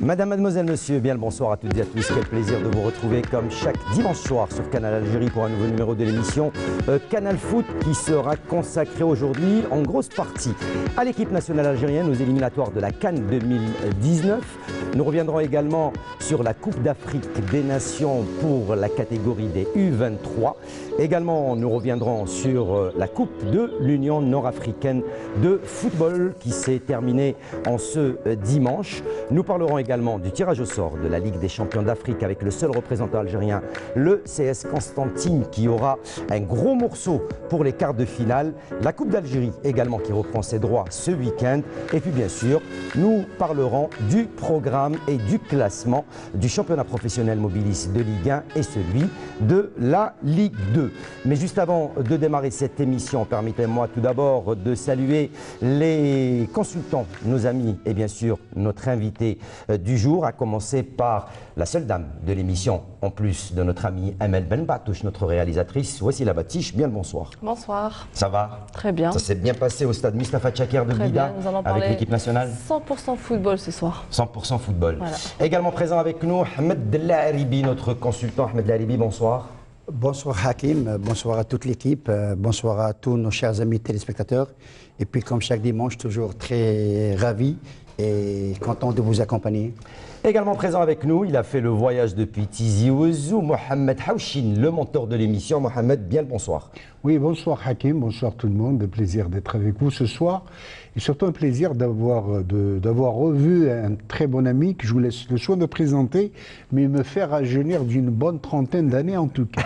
Madame, mademoiselle, monsieur, bien le bonsoir à toutes et à tous. Quel plaisir de vous retrouver comme chaque dimanche soir sur Canal Algérie pour un nouveau numéro de l'émission Canal Foot qui sera consacré aujourd'hui en grosse partie à l'équipe nationale algérienne aux éliminatoires de la CAN 2019. Nous reviendrons également sur la Coupe d'Afrique des Nations pour la catégorie des U23. Également, nous reviendrons sur la Coupe de l'Union nord-africaine de football qui s'est terminée en ce dimanche. Nous parlerons également du tirage au sort de la Ligue des champions d'Afrique avec le seul représentant algérien, le CS Constantine, qui aura un gros morceau pour les quarts de finale. La Coupe d'Algérie également qui reprend ses droits ce week-end. Et puis bien sûr, nous parlerons du programme et du classement du championnat professionnel mobiliste de Ligue 1 et celui de la Ligue 2. Mais juste avant de démarrer cette émission, permettez-moi tout d'abord de saluer les consultants, nos amis et bien sûr notre invité du jour, à commencer par la seule dame de l'émission, en plus de notre amie Amel Ben Batouche, notre réalisatrice. Voici la Batiche, bien le bonsoir. Bonsoir. Ça va? Très bien. Ça s'est bien passé au stade Mustapha Tchaker de Blida avec l'équipe nationale? 100% football ce soir. 100% football. Voilà. Également présent avec nous, Ahmed Delaribi, notre consultant. Ahmed Delaribi, bonsoir. Bonsoir Hakim, bonsoir à toute l'équipe, bonsoir à tous nos chers amis téléspectateurs. Et puis comme chaque dimanche, toujours très ravi et content de vous accompagner. Également présent avec nous, il a fait le voyage depuis Tizi Ouzou, Mohamed Haouchine, le monteur de l'émission. Mohamed, bien le bonsoir. Oui, bonsoir Hakim, bonsoir tout le monde, un plaisir d'être avec vous ce soir. Et surtout un plaisir d'avoir revu un très bon ami que je vous laisse le soin de présenter, mais me fait rajeunir d'une bonne trentaine d'années en tout cas.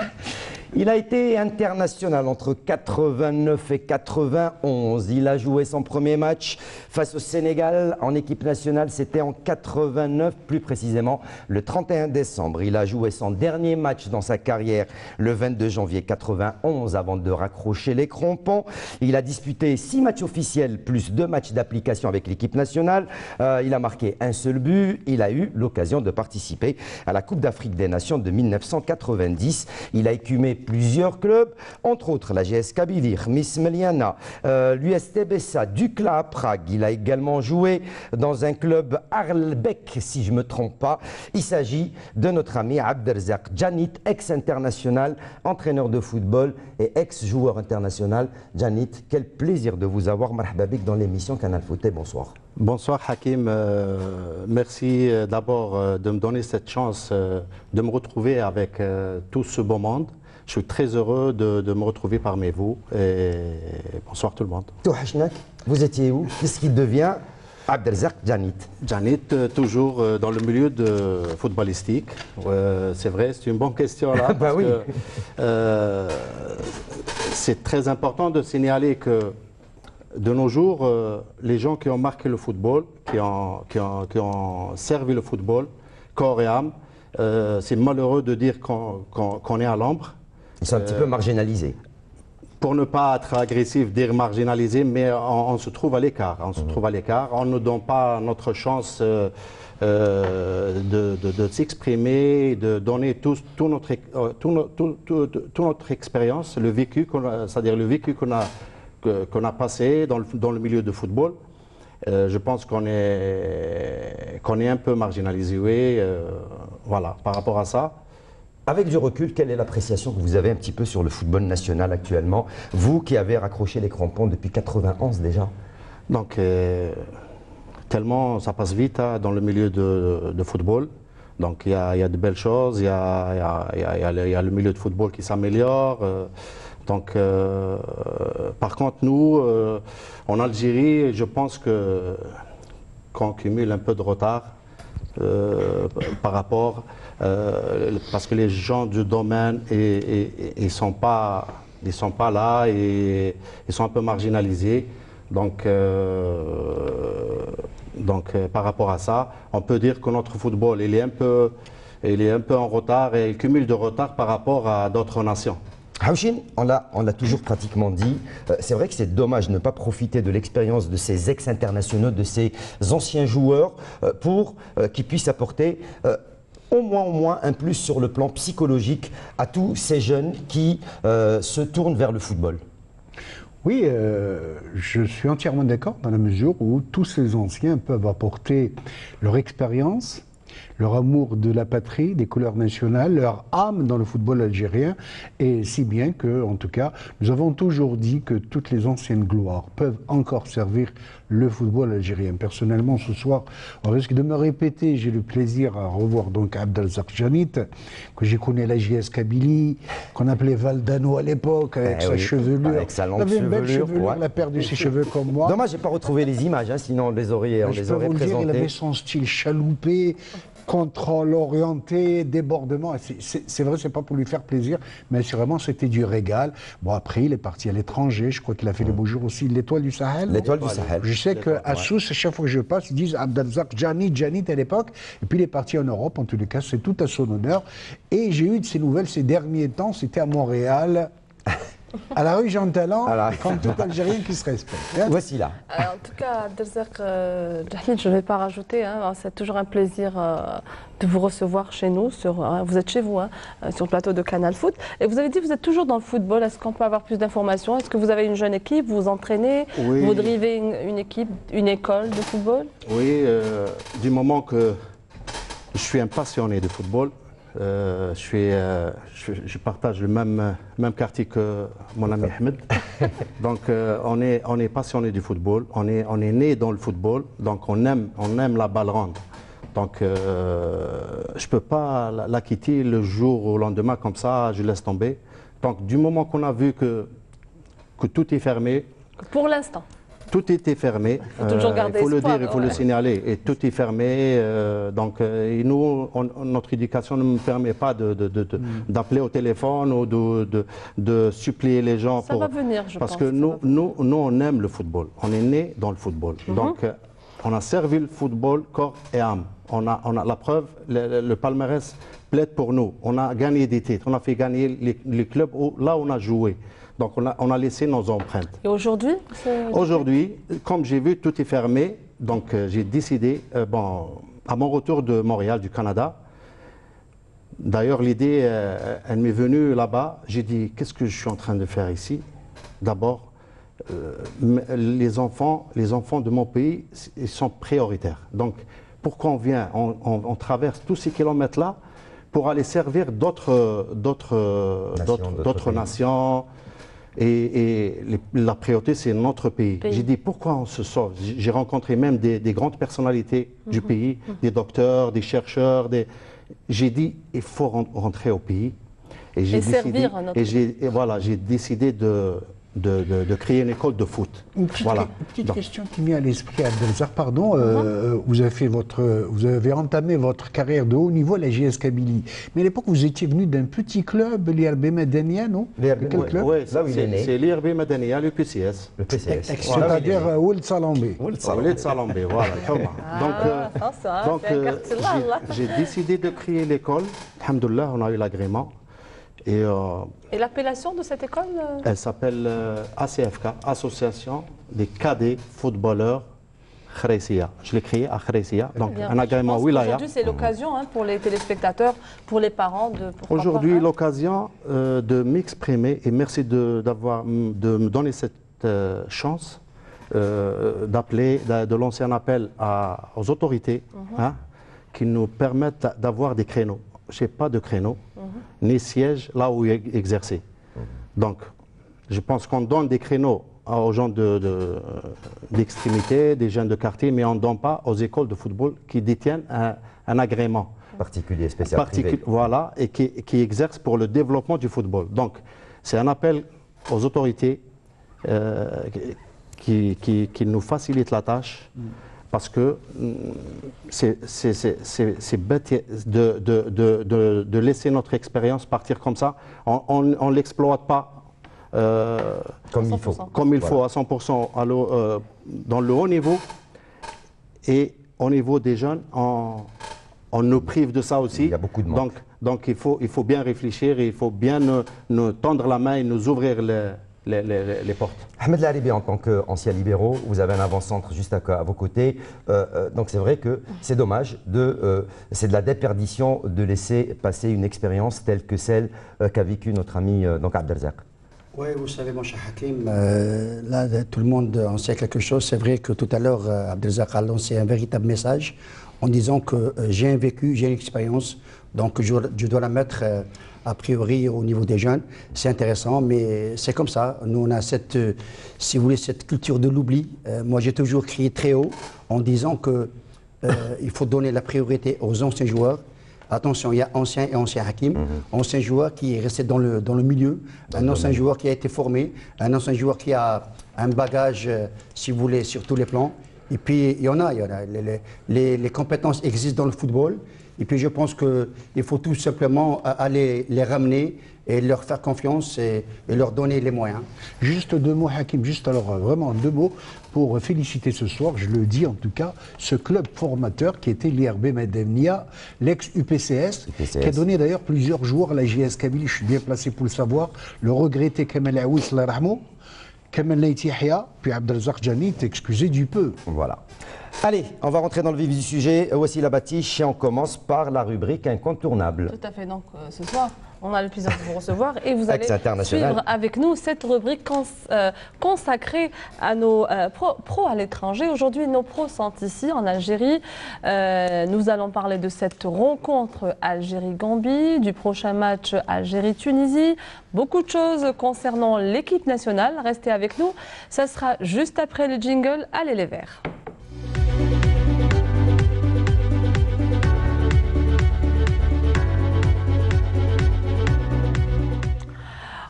Il a été international entre 89 et 91. Il a joué son premier match face au Sénégal en équipe nationale. C'était en 89, plus précisément le 31 décembre. Il a joué son dernier match dans sa carrière le 22 janvier 91 avant de raccrocher les crampons. Il a disputé 6 matchs officiels plus 2 matchs d'application avec l'équipe nationale. Il a marqué un seul but. Il a eu l'occasion de participer à la Coupe d'Afrique des Nations de 1990. Il a écumé plusieurs clubs, entre autres la GS Kabylie, Khmis Meliana, l'UST Bessa, Dukla à Prague. Il a également joué dans un club Arlbek, si je ne me trompe pas. Il s'agit de notre ami Abdelrazak Djanit, ex-international, entraîneur de football et ex-joueur international. Djanit, quel plaisir de vous avoir, marhaba bik, dans l'émission Canal Foot. Bonsoir. Bonsoir Hakim, merci d'abord de me donner cette chance de me retrouver avec tout ce beau monde. Je suis très heureux de me retrouver parmi vous et bonsoir tout le monde. Vous étiez où? Qu'est-ce qu'il devient Abdelrazak Djanit? Djanit, toujours dans le milieu de footballistique. C'est vrai, c'est une bonne question là. Bah oui. C'est très important de signaler que de nos jours, les gens qui ont marqué le football, qui ont servi le football, corps et âme, c'est malheureux de dire qu'on est à l'ombre. Ils sont un petit peu marginalisés. Pour ne pas être agressif, dire marginalisé, mais on se trouve à l'écart. On se trouve à l'écart. On ne donne pas notre chance de s'exprimer, de donner toute notre expérience, le vécu, c'est-à-dire le vécu qu'on a passé dans le milieu de football. Je pense qu'on est un peu marginalisé, oui, voilà, par rapport à ça. Avec du recul, quelle est l'appréciation que vous avez un petit peu sur le football national actuellement? Vous qui avez raccroché les crampons depuis 91 déjà. Donc, tellement ça passe vite hein, dans le milieu de football. Donc, il y a de belles choses, il y a le milieu de football qui s'améliore. Donc, par contre, nous, en Algérie, je pense qu'on cumule un peu de retard par rapport, parce que les gens du domaine, ils sont pas là et ils sont un peu marginalisés. Par rapport à ça, on peut dire que notre football, il est un peu en retard et il cumule de retard par rapport à d'autres nations. Houchin, on l'a toujours pratiquement dit, c'est vrai que c'est dommage de ne pas profiter de l'expérience de ces ex-internationaux, de ces anciens joueurs, pour qu'ils puissent apporter au moins un plus sur le plan psychologique à tous ces jeunes qui se tournent vers le football. Oui, je suis entièrement d'accord dans la mesure où tous ces anciens peuvent apporter leur expérience, leur amour de la patrie, des couleurs nationales, leur âme dans le football algérien, et si bien que, en tout cas, nous avons toujours dit que toutes les anciennes gloires peuvent encore servir le football algérien. Personnellement, ce soir, on risque de me répéter, j'ai le plaisir à revoir donc Abdelrazak Janit, que j'ai connu à la JS Kabylie, qu'on appelait Valdano à l'époque, avec sa chevelure. Avec sa longue il avait une belle chevelure, ouais. Il a perdu ses cheveux comme moi. Dommage, j'ai pas retrouvé les images, hein, sinon on les aurait présentées. Il avait son style chaloupé, contrôle orienté, débordement. C'est vrai, c'est pas pour lui faire plaisir, mais vraiment c'était du régal. Bon, après, il est parti à l'étranger. Je crois qu'il a fait les beaux jours aussi. L'Étoile du Sahel. L'Étoile du Sahel. Je sais qu'à Sousse, à chaque fois que je passe, ils disent Abdelrazak Janit à l'époque. Et puis il est parti en Europe. En tous les cas, c'est tout à son honneur. Et j'ai eu de ses nouvelles ces derniers temps. C'était à Montréal. À la rue Jean Talent, comme tout Algérien qui se respecte. Voici là. En tout cas, Abdelrazak Janit, je ne vais pas rajouter, hein, c'est toujours un plaisir de vous recevoir chez nous. Vous êtes chez vous, hein, sur le plateau de Canal Foot. Et vous avez dit que vous êtes toujours dans le football. Est-ce qu'on peut avoir plus d'informations? Est-ce que vous avez une jeune équipe? Vous vous entraînez? Oui. Vous drivez une équipe, une école de football? Oui, du moment que je suis un passionné de football, je partage le même quartier que mon ami Ahmed. Donc on est passionné du football, on est né dans le football, donc on aime la balle ronde. Donc je ne peux pas la quitter le jour au lendemain comme ça, je laisse tomber. Donc du moment qu'on a vu que tout est fermé. Pour l'instant. Tout était fermé, il faut le dire, il faut le signaler, et tout est fermé. Et nous, notre éducation ne me permet pas d'appeler au téléphone ou de supplier les gens. Ça va venir, je pense. Parce que nous, on aime le football. On est né dans le football. Donc, on a servi le football corps et âme. On a la preuve, le palmarès plaide pour nous. On a gagné des titres, on a fait gagner les clubs là où on a joué. Donc on a laissé nos empreintes. Et aujourd'hui? Aujourd'hui, comme j'ai vu, tout est fermé. Donc j'ai décidé, à mon retour de Montréal, du Canada, d'ailleurs l'idée, elle m'est venue là-bas. J'ai dit, qu'est-ce que je suis en train de faire ici? D'abord, les enfants de mon pays, ils sont prioritaires. Donc pourquoi on vient, on traverse tous ces kilomètres-là pour aller servir d'autres nations. Et la priorité, c'est notre pays. J'ai dit, pourquoi on se sauve? J'ai rencontré même des grandes personnalités du pays, des docteurs, des chercheurs. J'ai dit, il faut rentrer au pays. Et j'ai décidé de créer une école de foot. Une petite question qui m'est à l'esprit, Abdelrazak, pardon. Vous avez entamé votre carrière de haut niveau à la JS Kabylie. Mais à l'époque, vous étiez venu d'un petit club, l'IRB Madania, non? Quel club? Oui, c'est l'IRB Madania, le PCS. Le PCS. C'est-à-dire Ould Salambé. Ould Salambé, voilà. Donc, j'ai décidé de créer l'école. Alhamdoulilah, on a eu l'agrément. Et l'appellation de cette école? Elle s'appelle ACFK, Association des cadets footballeurs Khreissia. Je l'ai créée à Khreissia, donc un agrément wilaya. Aujourd'hui, c'est l'occasion pour les téléspectateurs, pour les parents de... Aujourd'hui, l'occasion de m'exprimer, et merci de me donner cette chance d'appeler, de lancer un appel aux autorités qui nous permettent d'avoir des créneaux. Je n'ai pas de créneau, ni siège là où exercer. Donc, je pense qu'on donne des créneaux aux gens d'extrémité, des jeunes de quartier, mais on ne donne pas aux écoles de football qui détiennent un agrément particulier, spécial, privé. Voilà, et qui exercent pour le développement du football. Donc, c'est un appel aux autorités qui nous facilitent la tâche. Parce que c'est bête de laisser notre expérience partir comme ça. On ne l'exploite pas Comme il faut. Comme il faut, à 100% dans le haut niveau. Et au niveau des jeunes, on nous prive de ça aussi. Il y a beaucoup de manque. Donc il faut bien réfléchir, il faut bien nous tendre la main et nous ouvrir les portes. Ahmed Laribé, en tant qu'ancien libéraux, vous avez un avant-centre juste à vos côtés. Donc c'est vrai que c'est dommage, c'est de la déperdition de laisser passer une expérience telle que celle qu'a vécue notre ami Abdelrazak. Oui, vous savez, mon cher Hakim, là, tout le monde en sait quelque chose. C'est vrai que tout à l'heure, Abdelrazak a lancé un véritable message en disant que j'ai un vécu, j'ai une expérience, donc je dois la mettre a priori au niveau des jeunes. C'est intéressant, mais c'est comme ça. Nous, on a cette, si vous voulez, cette culture de l'oubli. Moi, j'ai toujours crié très haut en disant qu'il faut donner la priorité aux anciens joueurs. Attention, il y a ancien et ancien Hakim. Ancien joueur qui est resté dans le milieu, un ancien joueur qui a été formé, un ancien joueur qui a un bagage, si vous voulez, sur tous les plans. Et puis, il y en a. Les compétences existent dans le football. Et puis, je pense qu'il faut tout simplement aller les ramener et leur faire confiance et leur donner les moyens. Juste deux mots, Hakim, juste alors vraiment deux mots pour féliciter ce soir, je le dis en tout cas, ce club formateur qui était l'IRB Medemnia, l'ex-UPCS, qui a donné d'ailleurs plusieurs joueurs à la JS Kabylie, je suis bien placé pour le savoir, le regretté Kamel Aouis Larahmou, Kamel Leiti Yahya, puis Abdelrazak Jani, excusé du peu. Voilà. Allez, on va rentrer dans le vif du sujet. Voici la bâtiche et on commence par la rubrique incontournable. Tout à fait. Donc ce soir, on a le plaisir de vous recevoir et vous allez suivre avec nous cette rubrique consacrée à nos pros à l'étranger. Aujourd'hui, nos pros sont ici en Algérie. Nous allons parler de cette rencontre Algérie-Gambie, du prochain match Algérie-Tunisie. Beaucoup de choses concernant l'équipe nationale. Restez avec nous. Ça sera juste après le jingle. Allez les Verts.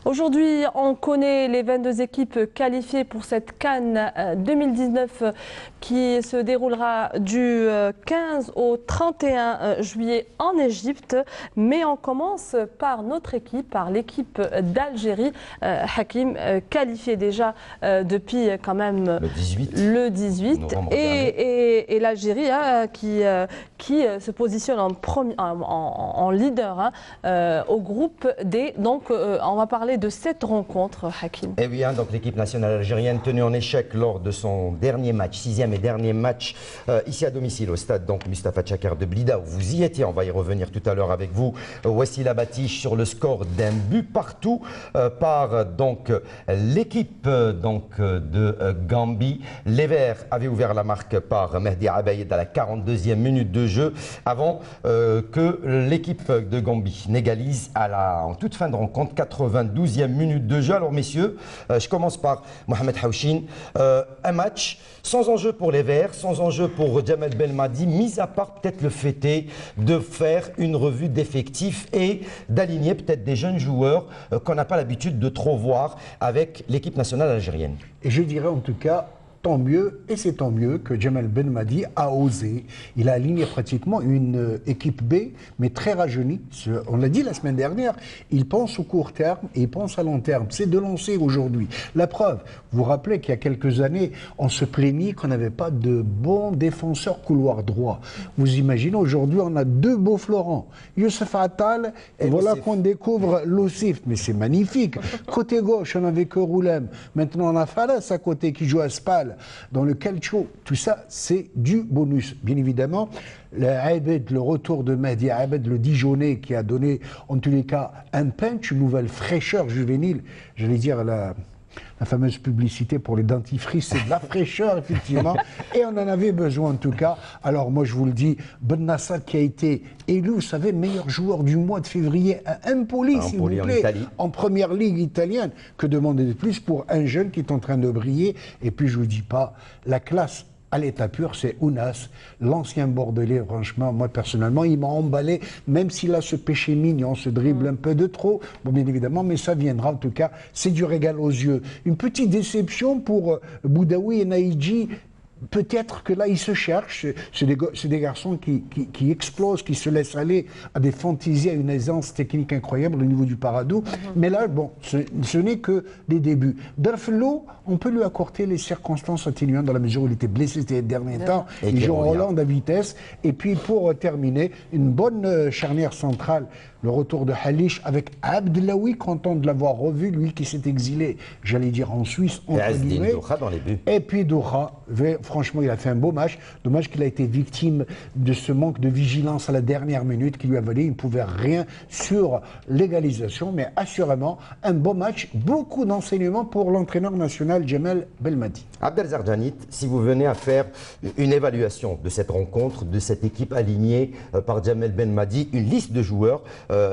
Aujourd'hui, on connaît les 22 équipes qualifiées pour cette CAN 2019 qui se déroulera du 15 au 31 juillet en Égypte. Mais on commence par notre équipe, par l'équipe d'Algérie. Hakim, qualifiée déjà depuis quand même le 18 et l'Algérie qui se positionne en leader au groupe D. Donc on va parler de cette rencontre, Hakim. Eh bien, donc l'équipe nationale algérienne tenue en échec lors de son dernier match, sixième et dernier match ici à domicile au stade donc Mustapha Tchakar de Blida, où vous y étiez, on va y revenir tout à l'heure avec vous. Voici la bâtiche sur le score d'un but partout par donc l'équipe de Gambie. Les Verts avaient ouvert la marque par Mehdi Abaïd à la 42e minute de jeu avant que l'équipe de Gambie n'égalise en toute fin de rencontre, 92e minute de jeu. Alors messieurs, je commence par Mohamed Haouchine. Un match sans enjeu pour les Verts, sans enjeu pour Djamel Belmadi, mis à part peut-être le fait de faire une revue d'effectifs et d'aligner peut-être des jeunes joueurs qu'on n'a pas l'habitude de trop voir avec l'équipe nationale algérienne. Et je dirais en tout cas, tant mieux, et c'est tant mieux que Djamel Belmadi a osé. Il a aligné pratiquement une équipe B, mais très rajeunie. On l'a dit la semaine dernière, il pense au court terme et il pense à long terme. C'est de lancer aujourd'hui. La preuve, vous vous rappelez qu'il y a quelques années, on se plaignait qu'on n'avait pas de bons défenseurs couloir droit. Vous imaginez, aujourd'hui, on a deux beaux Florents, Youssef Attal, et voilà qu'on découvre Loussif. Mais c'est magnifique. Côté gauche, on n'avait que Roulem. Maintenant, on a Falas à côté qui joue à Spal. Dans le calcio, tout ça, c'est du bonus. Bien évidemment, le retour de Mehdi Abed, le Dijonais, qui a donné, en tous les cas, un punch, une nouvelle fraîcheur juvénile. J'allais dire la fameuse publicité pour les dentifrices, c'est de la fraîcheur, effectivement. Et on en avait besoin, en tout cas. Alors, moi, je vous le dis, Ben Nassar qui a été élu, vous savez, meilleur joueur du mois de février à Empoli, s'il vous plaît, en première ligue italienne. Que demander de plus pour un jeune qui est en train de briller? Et puis, je ne vous dis pas, la classe à l'état pur, c'est Ounas, l'ancien Bordelais. Franchement, moi personnellement, il m'a emballé, même s'il a ce péché mignon, ce dribble un peu de trop, bon, bien évidemment, mais ça viendra en tout cas, c'est du régal aux yeux. Une petite déception pour Boudaoui et Naïdji, peut-être que là, ils se cherchent. C'est des garçons qui explosent, qui se laissent aller à des fantaisies, à une aisance technique incroyable au niveau du parado. Mais là, bon, ce n'est que des débuts. Darfelo, on peut lui accorder les circonstances atténuantes dans la mesure où il était blessé ces derniers temps. Il joue en Hollande à vitesse. Et puis, pour terminer, une bonne charnière centrale. Le retour de Halish avec Abdelawi, content de l'avoir revu, lui qui s'est exilé, j'allais dire en Suisse, entre guillemets. Doha dans les buts. Et puis Doha, franchement, il a fait un beau match. Dommage qu'il a été victime de ce manque de vigilance à la dernière minute qui lui a valu. Il ne pouvait rien sur l'égalisation, mais assurément, un beau match, beaucoup d'enseignements pour l'entraîneur national Jamel Belmadi. Abdelrazak Janit, si vous venez à faire une évaluation de cette rencontre, de cette équipe alignée par Jamel Belmadi, une liste de joueurs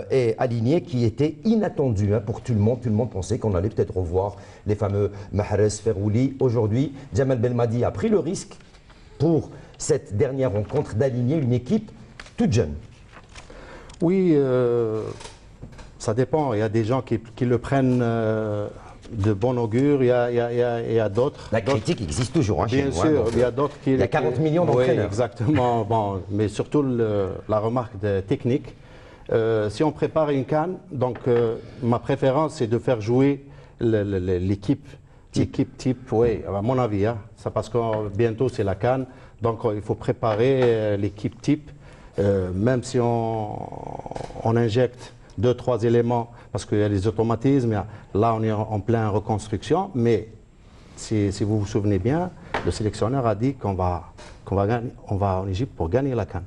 est alignée qui était inattendue pour tout le monde. Tout le monde pensait qu'on allait peut-être revoir les fameux Mahrez, Ferrouli. Aujourd'hui, Jamel Belmadi a pris le risque pour cette dernière rencontre d'aligner une équipe toute jeune. Oui, ça dépend. Il y a des gens qui le prennent de bon augure, il y a d'autres. La critique existe toujours. Bien sûr, il y a d'autres qui... Il y a 40 millions d'entraîneurs. Oui, exactement. Bon, mais surtout la remarque technique. Si on prépare une CAN, donc ma préférence c'est de faire jouer l'équipe type, oui, à mon avis. Ça, parce que bientôt c'est la CAN, donc il faut préparer l'équipe type, même si on injecte 2-3 éléments, parce qu'il y a les automatismes, là on est en pleine reconstruction, mais si vous vous souvenez bien, le sélectionneur a dit qu'on va en Égypte pour gagner la CAN.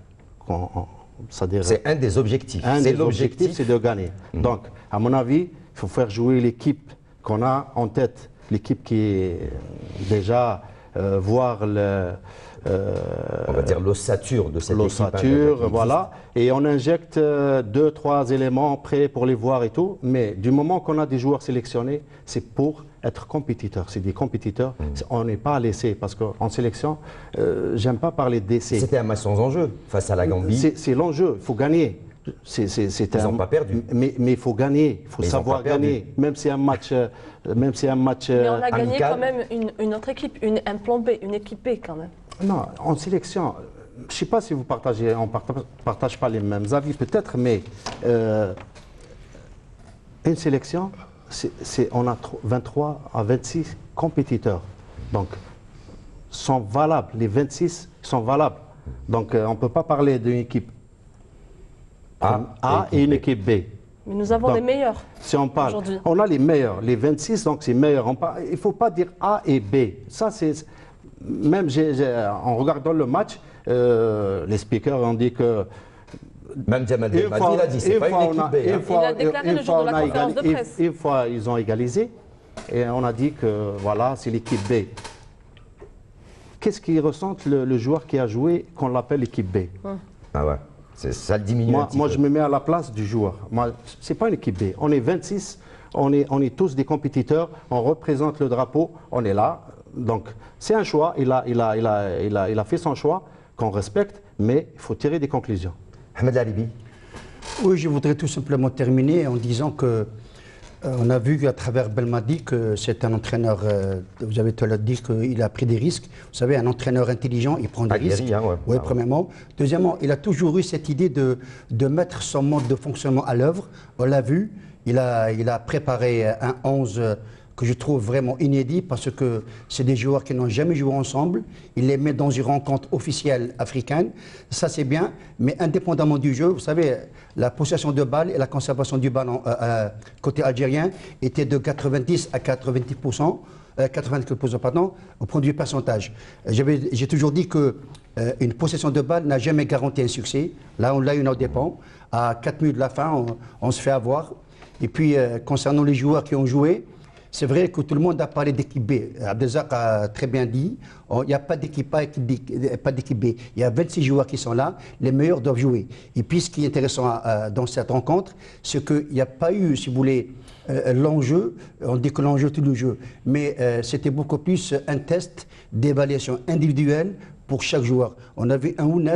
C'est un des objectifs. Un des objectifs, c'est de gagner. Donc, à mon avis, il faut faire jouer l'équipe qu'on a en tête, l'équipe qui est déjà voir on va dire l'ossature de cette équipe. Voilà. Et on injecte 2-3 éléments prêts pour les voir et tout. Mais du moment qu'on a des joueurs sélectionnés, c'est pour être compétiteur. C'est des compétiteurs. On n'est pas laissé. Parce qu'en sélection, j'aime pas parler d'essai. C'était un match sans enjeu face à la Gambie. C'est l'enjeu. Il faut gagner. Ils n'ont pas perdu. Mais il faut gagner. Il faut savoir gagner. Même si un match. Mais on a gagné quand même une autre équipe, un plan B, une équipe B quand même. Non, en sélection, je ne sais pas si vous partagez, on ne partage pas les mêmes avis peut-être, mais une sélection, on a 23 à 26 compétiteurs. Donc, sont valables, les 26 sont valables. Donc, on ne peut pas parler d'une équipe A et une équipe B. Mais nous avons les meilleurs. Si on parle, on a les meilleurs, les 26, donc c'est meilleur. Il ne faut pas dire A et B. Ça, c'est... Même en regardant le match, les speakers ont dit que... Même Jamel Belmadi, il a dit, c'est pas une équipe B. Il a déclaré le jour de la conférence de presse. Une fois, ils ont égalisé, et on a dit que, voilà, c'est l'équipe B. Qu'est-ce qu'il ressent le joueur qui a joué, qu'on l'appelle l'équipe B? Ah ouais, ça le diminue un petit moi peu. Je me mets à la place du joueur. Ce n'est pas une équipe B. On est 26, on est tous des compétiteurs, on représente le drapeau, on est là. Donc, c'est un choix, il a fait son choix, qu'on respecte, mais il faut tirer des conclusions. Ahmed Laribi. Oui, je voudrais tout simplement terminer en disant que on a vu à travers Belmadi que c'est un entraîneur, vous avez tout à l'heure dit qu'il a pris des risques. Vous savez, un entraîneur intelligent, il prend des risques. Oui, premièrement. Deuxièmement, il a toujours eu cette idée de mettre son mode de fonctionnement à l'œuvre. On l'a vu, il a préparé un 11 que je trouve vraiment inédit parce que c'est des joueurs qui n'ont jamais joué ensemble. Il les met dans une rencontre officielle africaine. Ça, c'est bien. Mais indépendamment du jeu, vous savez, la possession de balle et la conservation du ballon côté algérien était de 90 à 90%, 95% pardon, au point de vue pourcentage. J'ai toujours dit qu'une possession de balle n'a jamais garanti un succès. Là, on l'a eu, nos dépens. À 4 minutes de la fin, on se fait avoir. Et puis, concernant les joueurs qui ont joué, c'est vrai que tout le monde a parlé d'équipe B. Abdelrazak a très bien dit, il n'y a pas d'équipe A et pas d'équipe B. Il y a 26 joueurs qui sont là, les meilleurs doivent jouer. Et puis ce qui est intéressant dans cette rencontre, c'est qu'il n'y a pas eu, si vous voulez, l'enjeu, on dit que l'enjeu tout le jeu, mais c'était beaucoup plus un test d'évaluation individuelle pour chaque joueur. On a vu un Ounes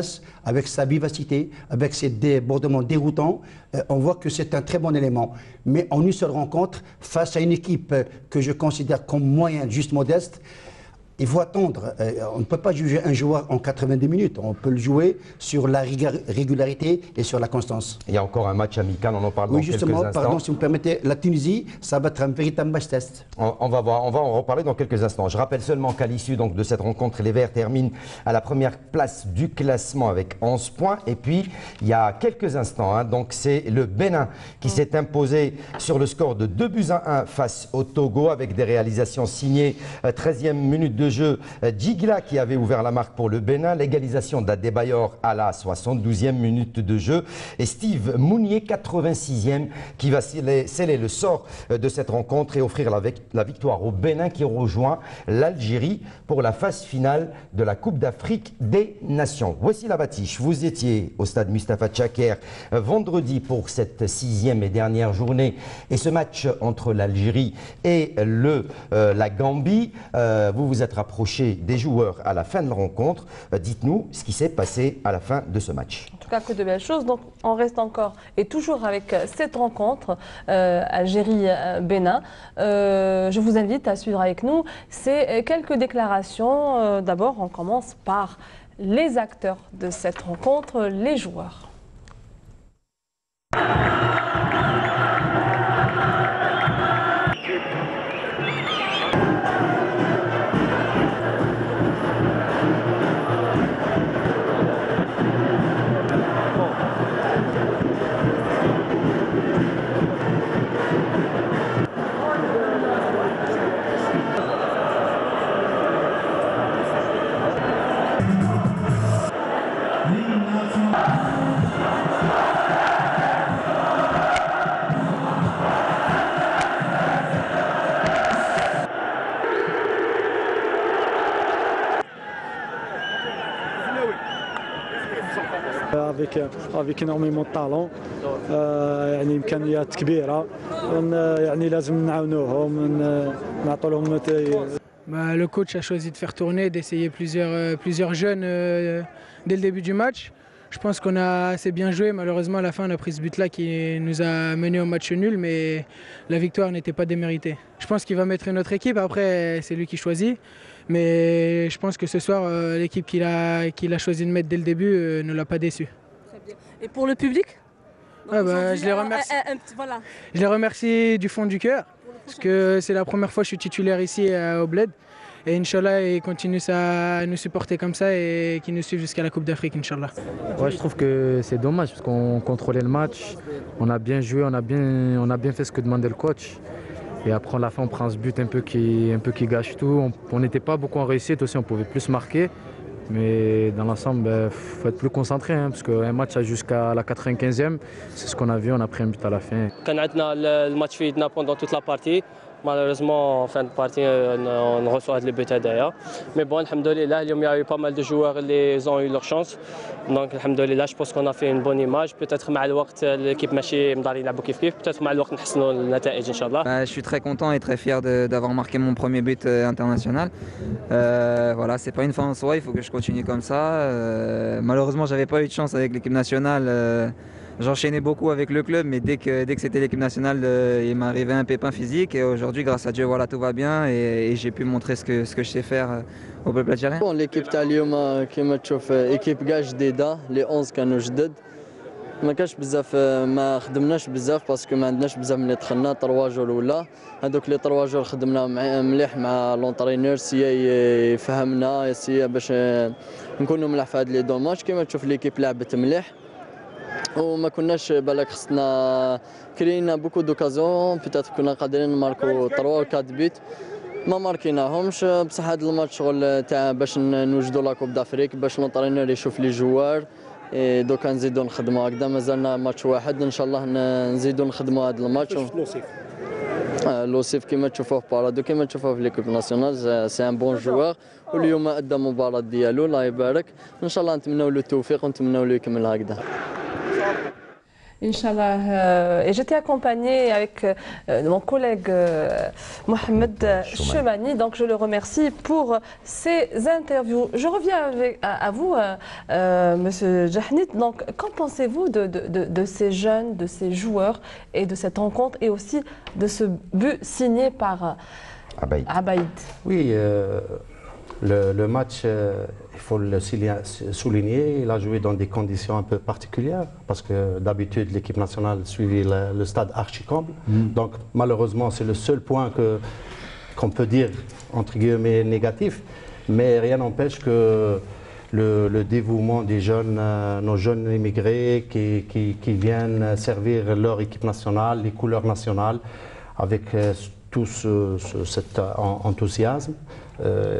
avec sa vivacité, avec ses débordements déroutants. On voit que c'est un très bon élément. Mais en une seule rencontre, face à une équipe que je considère comme moyenne, juste modeste, Il faut attendre. On ne peut pas juger un joueur en 90 minutes. On peut le jouer sur la régularité et sur la constance. Il y a encore un match amical, on en parle dans quelques instants. Oui, justement, pardon, si vous me permettez, la Tunisie, ça va être un véritable match test. On va en reparler dans quelques instants. Je rappelle seulement qu'à l'issue de cette rencontre, les Verts terminent à la première place du classement avec 11 points. Et puis, il y a quelques instants, donc c'est le Bénin qui s'est imposé sur le score de 2-1 face au Togo avec des réalisations signées 13e minute de jeu, Djigla qui avait ouvert la marque pour le Bénin, l'égalisation d'Adebayor à la 72e minute de jeu et Steve Mounier 86e qui va sceller le sort de cette rencontre et offrir la victoire au Bénin qui rejoint l'Algérie pour la phase finale de la Coupe d'Afrique des Nations. Voici la Batiche, vous étiez au stade Mustapha Tchaker vendredi pour cette 6e et dernière journée et ce match entre l'Algérie et la Gambie. Vous vous êtes rapproché des joueurs à la fin de la rencontre. Dites-nous ce qui s'est passé à la fin de ce match. En tout cas, que de belles choses. Donc, on reste encore et toujours avec cette rencontre Algérie-Bénin. Je vous invite à suivre avec nous ces quelques déclarations. D'abord, on commence par les acteurs de cette rencontre, les joueurs. avec énormément de talent يعني إمكانيات كبيرة يعني لازم نعاونوهم نعطوا لهم. Le coach a choisi de faire tourner, d'essayer plusieurs jeunes dès le début du match. Je pense qu'on a assez bien joué. Malheureusement, à la fin, on a pris ce but-là qui nous a mené au match nul, mais la victoire n'était pas déméritée. Je pense qu'il va mettre une autre équipe. Après, c'est lui qui choisit. Mais je pense que ce soir, l'équipe qu'il a choisi de mettre dès le début ne l'a pas déçu. Très bien. Et pour le public je les remercie. Voilà. Je les remercie du fond du cœur. Parce que c'est la première fois que je suis titulaire ici au Bled. Et Inch'Allah, ils continuent à nous supporter comme ça et qu'ils nous suivent jusqu'à la Coupe d'Afrique, Inch'Allah. Ouais, je trouve que c'est dommage parce qu'on contrôlait le match, on a bien joué, on a bien fait ce que demandait le coach. Et après, à la fin, on prend ce but un peu qui gâche tout. On n'était pas beaucoup en réussite aussi, on pouvait plus marquer. Mais dans l'ensemble, il faut être plus concentré, parce qu'un match jusqu'à la 95e, c'est ce qu'on a vu, on a pris un but à la fin. On a le match pendant toute la partie. Malheureusement, en fin de partie, on reçoit les buts derrière. Mais bon, alhamdoulilah, il y a eu pas mal de joueurs qui ont eu leur chance. Donc, alhamdoulilah, je pense qu'on a fait une bonne image. Peut-être مع الوقت l'équipe ماشي مداري يلعبوا كيف كيف. Peut-être مع الوقت نحسنوا النتائج إن شاء الله. Je suis très content et très fier d'avoir marqué mon premier but international. Voilà, c'est pas une fin en soi, il faut que je continue comme ça. Malheureusement, j'avais pas eu de chance avec l'équipe nationale. J'enchaînais beaucoup avec le club, mais dès que c'était l'équipe nationale, il m'est arrivé un pépin physique. Et aujourd'hui, grâce à Dieu, voilà, tout va bien et j'ai pu montrer ce que je sais faire au peuple algérien. Bon, l'équipe تاع اليوم كما تشوف équipe كاع جديدة، les 11 كانوا جدد. ما كاش بزاف، ما خدمناش بزاف باسكو ما عندناش بزاف ملي دخلنا 3 جور ولا هذوك لي 3 جور خدمنا مليح مع لونطرينور سي يفهمنا سي باش نكونوا مليح في هاد لي دوماج. كما تشوف ليكيب لعبت مليح وما كناش بالك خصنا كرينا بوكو دوكازيون بيتيت كنا قادرين نماركو 3 و 4 بيت ما ماركيناهمش. بصح هذا الماتش شغل تاع باش نوجدوا لا كوب دافريك باش لونطرينور يشوف لي جوار دوكا نزيدوا نخدموا هكذا. مازالنا ماتش واحد ان شاء الله نزيدوا نخدموا هذا الماتش. لوسيف كما تشوفوه في بارادو كما تشوفوه في ليكيب ناسيونال سي ان بون جوار واليوم ادى المباراه ديالو الله يبارك. ان شاء الله نتمنوا له التوفيق ونتمنوا له يكمل هكذا. Inch'Allah. Et j'étais accompagnée avec mon collègue Mohamed Chemani, donc je le remercie pour ces interviews. Je reviens à vous, Monsieur Jahnit. Donc, qu'en pensez-vous de ces jeunes, de ces joueurs et de cette rencontre et aussi de ce but signé par Abaïd? Oui. Le match, il faut le souligner, il a joué dans des conditions un peu particulières parce que d'habitude l'équipe nationale suivait le stade archi-comble. Donc malheureusement c'est le seul point qu'on peut dire entre guillemets négatif, mais rien n'empêche que le dévouement des jeunes, nos jeunes immigrés qui viennent servir leur équipe nationale, les couleurs nationales avec tout cet enthousiasme.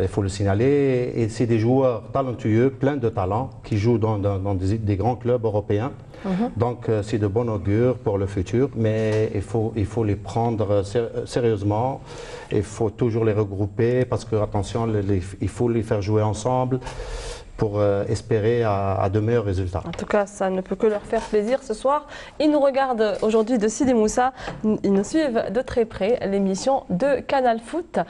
Il faut le signaler, et c'est des joueurs talentueux, pleins de talent, qui jouent dans des grands clubs européens. Donc c'est de bon augure pour le futur, mais il faut les prendre sérieusement, il faut toujours les regrouper parce que, attention, il faut les faire jouer ensemble pour espérer à de meilleurs résultats. En tout cas, ça ne peut que leur faire plaisir ce soir. Ils nous regardent aujourd'hui de Sidi Moussa. Ils nous suivent de très près, l'émission de Canal Foot.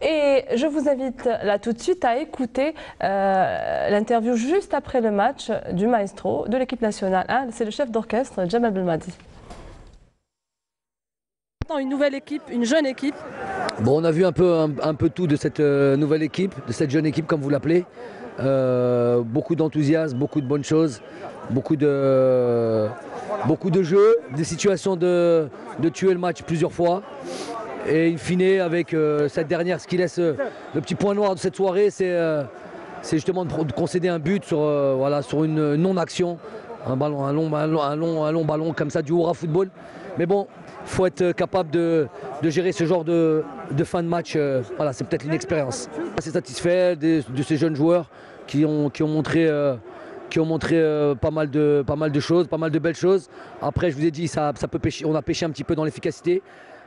Et je vous invite là tout de suite à écouter l'interview juste après le match du maestro de l'équipe nationale. C'est le chef d'orchestre, Jamal Belmadi. Une nouvelle équipe, une jeune équipe. Bon, on a vu un peu tout de cette nouvelle équipe, de cette jeune équipe comme vous l'appelez. Beaucoup d'enthousiasme, beaucoup de bonnes choses, beaucoup de jeux, des situations de tuer le match plusieurs fois. Et in fine, avec cette dernière, ce qui laisse le petit point noir de cette soirée, c'est justement de concéder un but sur une non-action, un long ballon comme ça, du hurrah football. Mais bon, il faut être capable de gérer ce genre de fin de match. Voilà, c'est peut-être une expérience. Assez satisfait de ces jeunes joueurs qui ont montré pas mal de choses, pas mal de belles choses. Après, je vous ai dit, ça peut pêcher, on a pêché un petit peu dans l'efficacité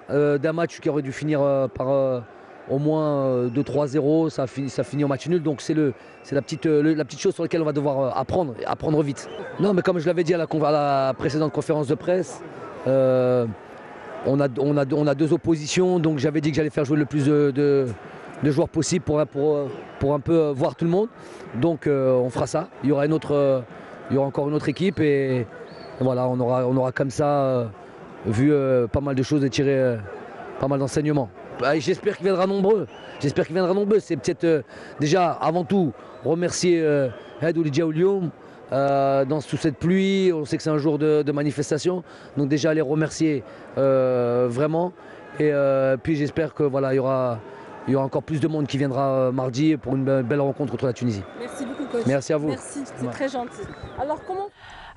d'un match qui aurait dû finir par au moins 2-3-0. Ça finit au match nul. Donc c'est la petite chose sur laquelle on va devoir apprendre vite. Non, mais comme je l'avais dit à la précédente conférence de presse, on a deux oppositions, donc j'avais dit que j'allais faire jouer le plus de joueurs possible pour un peu voir tout le monde. Donc on fera ça. Il y aura encore une autre équipe et voilà, on aura comme ça vu pas mal de choses et tiré pas mal d'enseignements. J'espère qu'il viendra nombreux. C'est peut-être déjà avant tout remercier Hadou Djaoulioum. Dans toute cette pluie, on sait que c'est un jour de manifestation, donc déjà les remercier vraiment, et puis j'espère que voilà, il y aura encore plus de monde qui viendra mardi pour une belle rencontre contre la Tunisie. Merci beaucoup, coach. Merci à vous. Merci, c'est très gentil.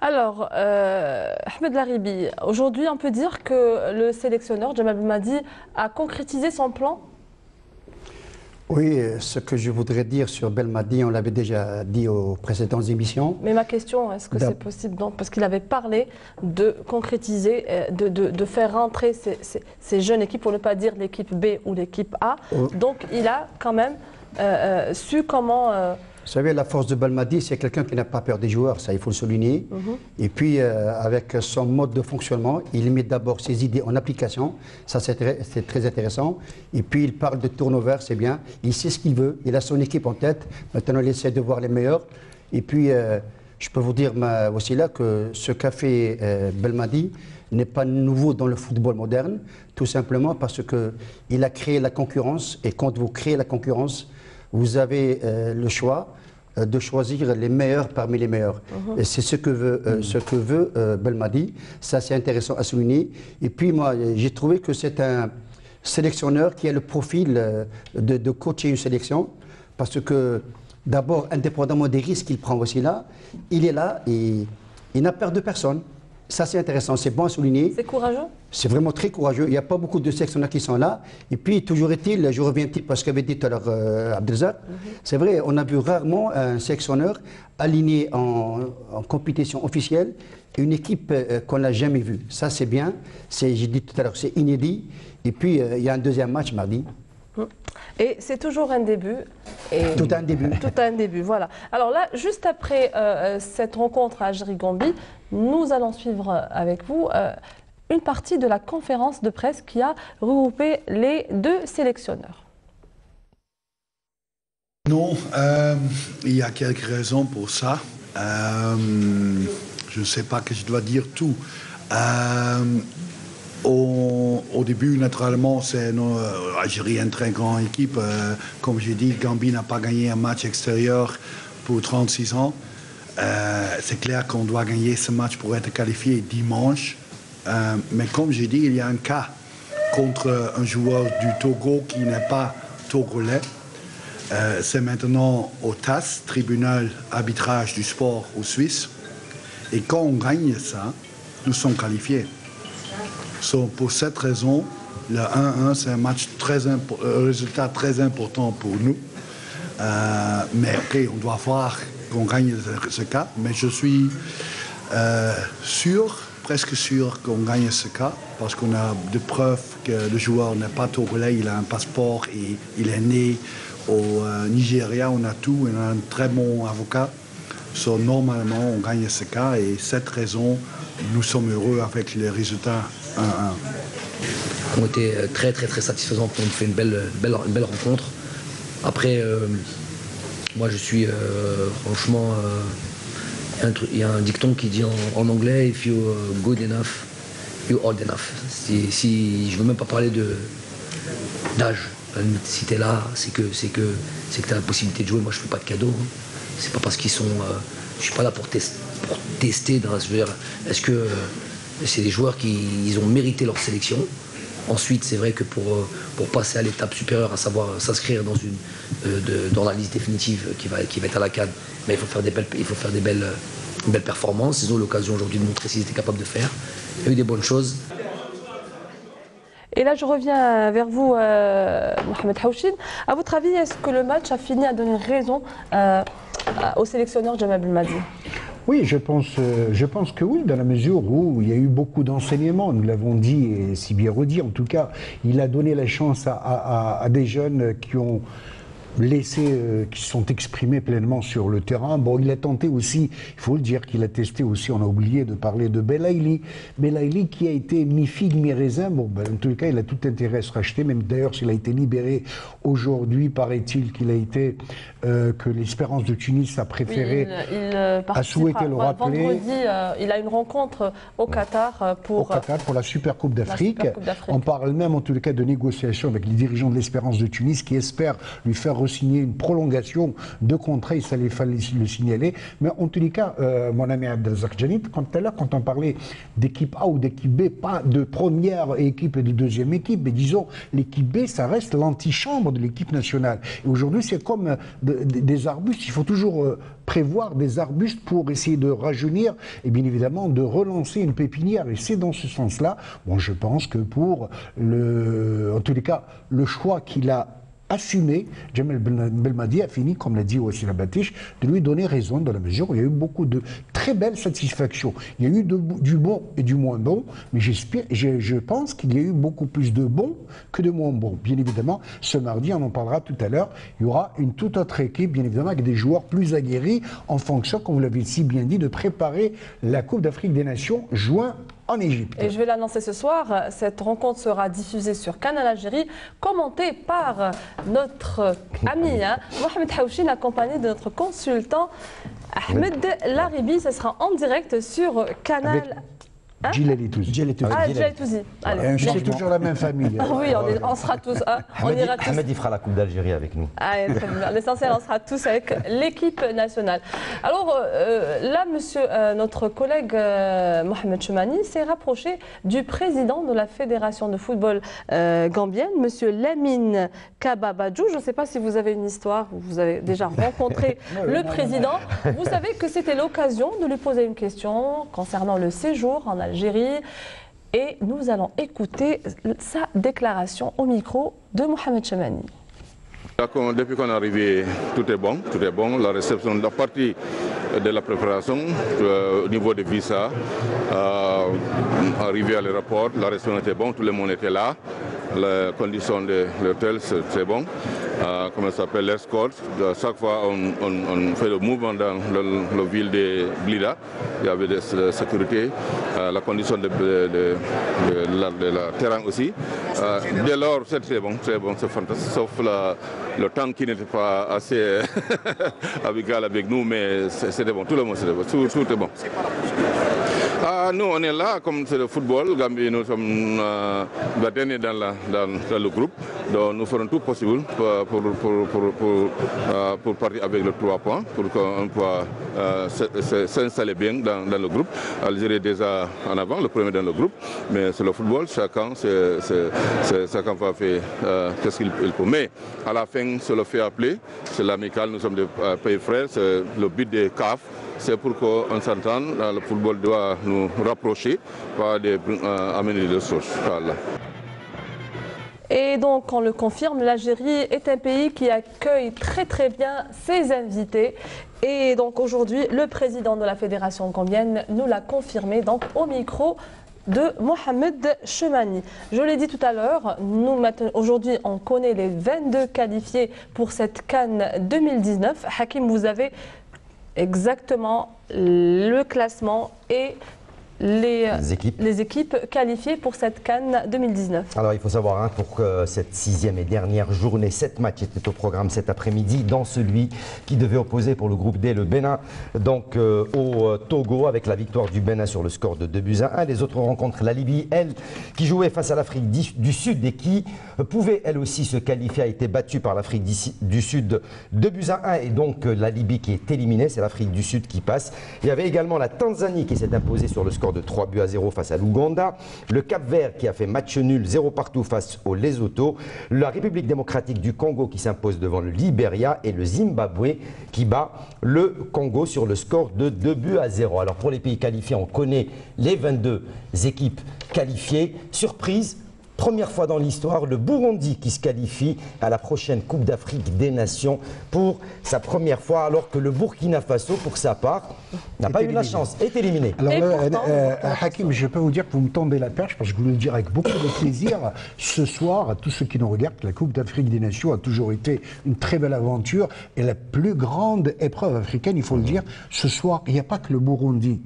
Alors, Ahmed Laribi, aujourd'hui on peut dire que le sélectionneur Jamal Belmadi a concrétisé son plan. Oui, ce que je voudrais dire sur Belmadi, on l'avait déjà dit aux précédentes émissions. Mais ma question, est-ce que c'est possible donc, parce qu'il avait parlé de concrétiser, de faire rentrer ces jeunes équipes, pour ne pas dire l'équipe B ou l'équipe A. Donc il a quand même su comment... Vous savez, la force de Belmadi, c'est quelqu'un qui n'a pas peur des joueurs, ça il faut le souligner. Et puis, avec son mode de fonctionnement, il met d'abord ses idées en application, ça c'est très intéressant. Et puis, il parle de turnover, c'est bien. Il sait ce qu'il veut, il a son équipe en tête. Maintenant, il essaie de voir les meilleurs. Et puis, je peux vous dire aussi là que ce qu'a fait Belmadi n'est pas nouveau dans le football moderne, tout simplement parce qu'il a créé la concurrence. Et quand vous créez la concurrence, vous avez le choix de choisir les meilleurs parmi les meilleurs. Et c'est ce que veut Belmadi. Ça, c'est intéressant à souligner. Et puis, moi, j'ai trouvé que c'est un sélectionneur qui a le profil de coacher une sélection. Parce que, d'abord, indépendamment des risques qu'il prend aussi là, il est là et il n'a peur de personne. Ça, c'est intéressant, c'est bon à souligner. C'est courageux? C'est vraiment très courageux. Il n'y a pas beaucoup de sélectionneurs qui sont là. Et puis, toujours est-il, je reviens un petit peu à ce qu'avait dit tout à l'heure Abdelzak. C'est vrai, on a vu rarement un sélectionneur aligné en compétition officielle une équipe qu'on n'a jamais vue. Ça, c'est bien. J'ai dit tout à l'heure, c'est inédit. Et puis, il y a un deuxième match mardi. Et c'est toujours un début. Tout un début. Tout un début, voilà. Alors là, juste après cette rencontre à Algérie-Gambie, nous allons suivre avec vous une partie de la conférence de presse qui a regroupé les deux sélectionneurs. Non, il y a quelques raisons pour ça. Je ne sais pas que je dois dire tout. Au début, naturellement, c'est l'Algérie une très grande équipe. Comme j'ai dit, Gambie n'a pas gagné un match extérieur pour 36 ans. C'est clair qu'on doit gagner ce match pour être qualifié dimanche. Mais comme j'ai dit, il y a un cas contre un joueur du Togo qui n'est pas togolais. C'est maintenant au TAS, Tribunal Arbitrage du Sport au Suisse. Et quand on gagne ça, nous sommes qualifiés. Pour cette raison, le 1-1, c'est un match résultat très important pour nous. Mais ok, on doit voir qu'on gagne ce cas. Mais je suis presque sûr qu'on gagne ce cas, parce qu'on a des preuves que le joueur n'est pas togolais, il a un passeport et il est né au Nigeria, on a tout, on a un très bon avocat. Normalement, on gagne ce cas et cette raison, nous sommes heureux avec les résultats 1-1. Ont été très satisfaisants, on fait une belle rencontre. Après, moi je suis franchement, il y a un dicton qui dit en anglais, if you're good enough, you're old enough. Si je veux même pas parler d'âge, si tu es là, c'est que tu as la possibilité de jouer. Moi je fais pas de cadeaux. Hein. C'est pas parce qu'ils sont, je suis pas là pour tester. Est-ce que c'est des joueurs qui ont mérité leur sélection. Ensuite, c'est vrai que pour passer à l'étape supérieure, à savoir s'inscrire dans la liste définitive qui va être à la CAN, mais il faut faire des belles performances. Ils ont l'occasion aujourd'hui de montrer s'ils étaient capables de faire. Il y a eu des bonnes choses. Et là, je reviens vers vous, Mohamed Haouchine. À votre avis, est-ce que le match a fini à donner raison au sélectionneur Djemal Belmadi? Oui, je pense que oui, dans la mesure où il y a eu beaucoup d'enseignements, nous l'avons dit et si bien redit. En tout cas, il a donné la chance à des jeunes qui ont qui sont exprimés pleinement sur le terrain. Bon, il a tenté aussi, il faut le dire, qu'il a testé aussi, on a oublié de parler de Belaïli. Belaïli qui a été mi-figue, mi-raisin. Bon, en tout cas, il a tout intérêt à se racheter, même d'ailleurs, s'il a été libéré aujourd'hui, paraît-il qu'il a été, que l'Espérance de Tunis a préféré, a souhaité le rappeler. Vendredi, il a une rencontre au Qatar pour la Super Coupe d'Afrique. On parle même, en tout cas, de négociations avec les dirigeants de l'Espérance de Tunis qui espèrent lui faire re-signer une prolongation de contrat, il fallait le signaler. Mais en tous les cas, mon ami Abdelrazak Janit, tout à l'heure, quand on parlait d'équipe A ou d'équipe B, pas de première équipe et de deuxième équipe, mais disons, l'équipe B, ça reste l'antichambre de l'équipe nationale. Et aujourd'hui, c'est comme des arbustes, il faut toujours prévoir des arbustes pour essayer de rajeunir et bien évidemment de relancer une pépinière. Et c'est dans ce sens-là, bon, je pense que pour en tous les cas, le choix qu'il a assumé, Djemal Belmadi a fini, comme l'a dit Wassila Batiche, de lui donner raison dans la mesure où il y a eu beaucoup de très belles satisfactions. Il y a eu du bon et du moins bon, mais je pense qu'il y a eu beaucoup plus de bons que de moins bons. Bien évidemment, ce mardi, on en parlera tout à l'heure, il y aura une toute autre équipe, bien évidemment, avec des joueurs plus aguerris en fonction, comme vous l'avez si bien dit, de préparer la Coupe d'Afrique des Nations juin en Égypte. Et je vais l'annoncer ce soir, cette rencontre sera diffusée sur Canal Algérie, commentée par notre ami Mohamed Haouchine, accompagné de notre consultant Ahmed Laribi. Ce sera en direct sur Canal Djilali Touzi. Djilali Touzi. C'est toujours la même famille. Oui, on sera tous. On ira tous. Ahmed, il fera la Coupe d'Algérie avec nous. L'essentiel, on sera tous avec l'équipe nationale. Alors là, monsieur, notre collègue Mohamed Choumani s'est rapproché du président de la Fédération de football gambienne, monsieur Lamine Kababadjou. Je ne sais pas si vous avez une histoire, vous avez déjà rencontré le président. Vous savez que c'était l'occasion de lui poser une question concernant le séjour en Algérie. Et nous allons écouter sa déclaration au micro de Mohamed Choumani. Depuis qu'on est arrivé, tout est bon, La réception de la partie de la préparation au niveau des visas, arrivé à l'aéroport, la réception était bonne, tout le monde était là. Les conditions de l'hôtel, c'est bon. Comment ça s'appelle, l'escorte. Chaque fois, on fait le mouvement dans la ville de Blida. Il y avait des sécurités. La condition de la terrain aussi. Dès lors, c'est très bon, c'est fantastique. Sauf le temps qui n'était pas assez amical avec nous, mais c'était bon. Tout le monde, c'était bon. Tout est bon. Nous, on est là, comme c'est le football. Gambie, nous sommes derniers dans le groupe. Donc, nous ferons tout possible pour partir avec le 3 points, pour qu'on puisse s'installer bien dans le groupe. Algérie est déjà en avant, le premier dans le groupe. Mais c'est le football, chacun va faire ce qu'il peut. Mais à la fin, c'est le fair play, c'est l'amical, nous sommes des pays frères, c'est le but des CAF. C'est pour qu'on s'entende, le football doit nous rapprocher, pas amener des sources. Voilà. Et donc, on le confirme, l'Algérie est un pays qui accueille très bien ses invités. Et donc aujourd'hui, le président de la Fédération gambienne nous l'a confirmé donc, au micro de Mohamed Chemani. Je l'ai dit tout à l'heure, aujourd'hui on connaît les 22 qualifiés pour cette CAN 2019. Hakim, vous avez exactement le classement et les équipes qualifiées pour cette CAN 2019. Alors il faut savoir pour que cette 6e et dernière journée, 7 matchs étaient au programme cet après-midi, dans celui qui devait opposer pour le groupe D le Bénin donc au Togo, avec la victoire du Bénin sur le score de 2-1. Les autres rencontres, la Libye, elle, qui jouait face à l'Afrique du Sud et qui pouvait elle aussi se qualifier, a été battue par l'Afrique du Sud 2-1, et donc la Libye qui est éliminée, c'est l'Afrique du Sud qui passe. Il y avait également la Tanzanie qui s'est imposée sur le score de 3-0 face à l'Ouganda, le Cap-Vert qui a fait match nul 0 partout face au Lesotho, la République démocratique du Congo qui s'impose devant le Libéria et le Zimbabwe qui bat le Congo sur le score de 2-0. Alors pour les pays qualifiés, on connaît les 22 équipes qualifiées. Surprise, première fois dans l'histoire, le Burundi qui se qualifie à la prochaine Coupe d'Afrique des Nations pour sa première fois, alors que le Burkina Faso, pour sa part, n'a pas eu la chance, est éliminé. Alors Hakim, je peux vous dire que vous me tendez la perche, parce que je vous le dis avec beaucoup de plaisir. Ce soir, à tous ceux qui nous regardent, la Coupe d'Afrique des Nations a toujours été une très belle aventure et la plus grande épreuve africaine, il faut le dire. Ce soir, il n'y a pas que le Burundi.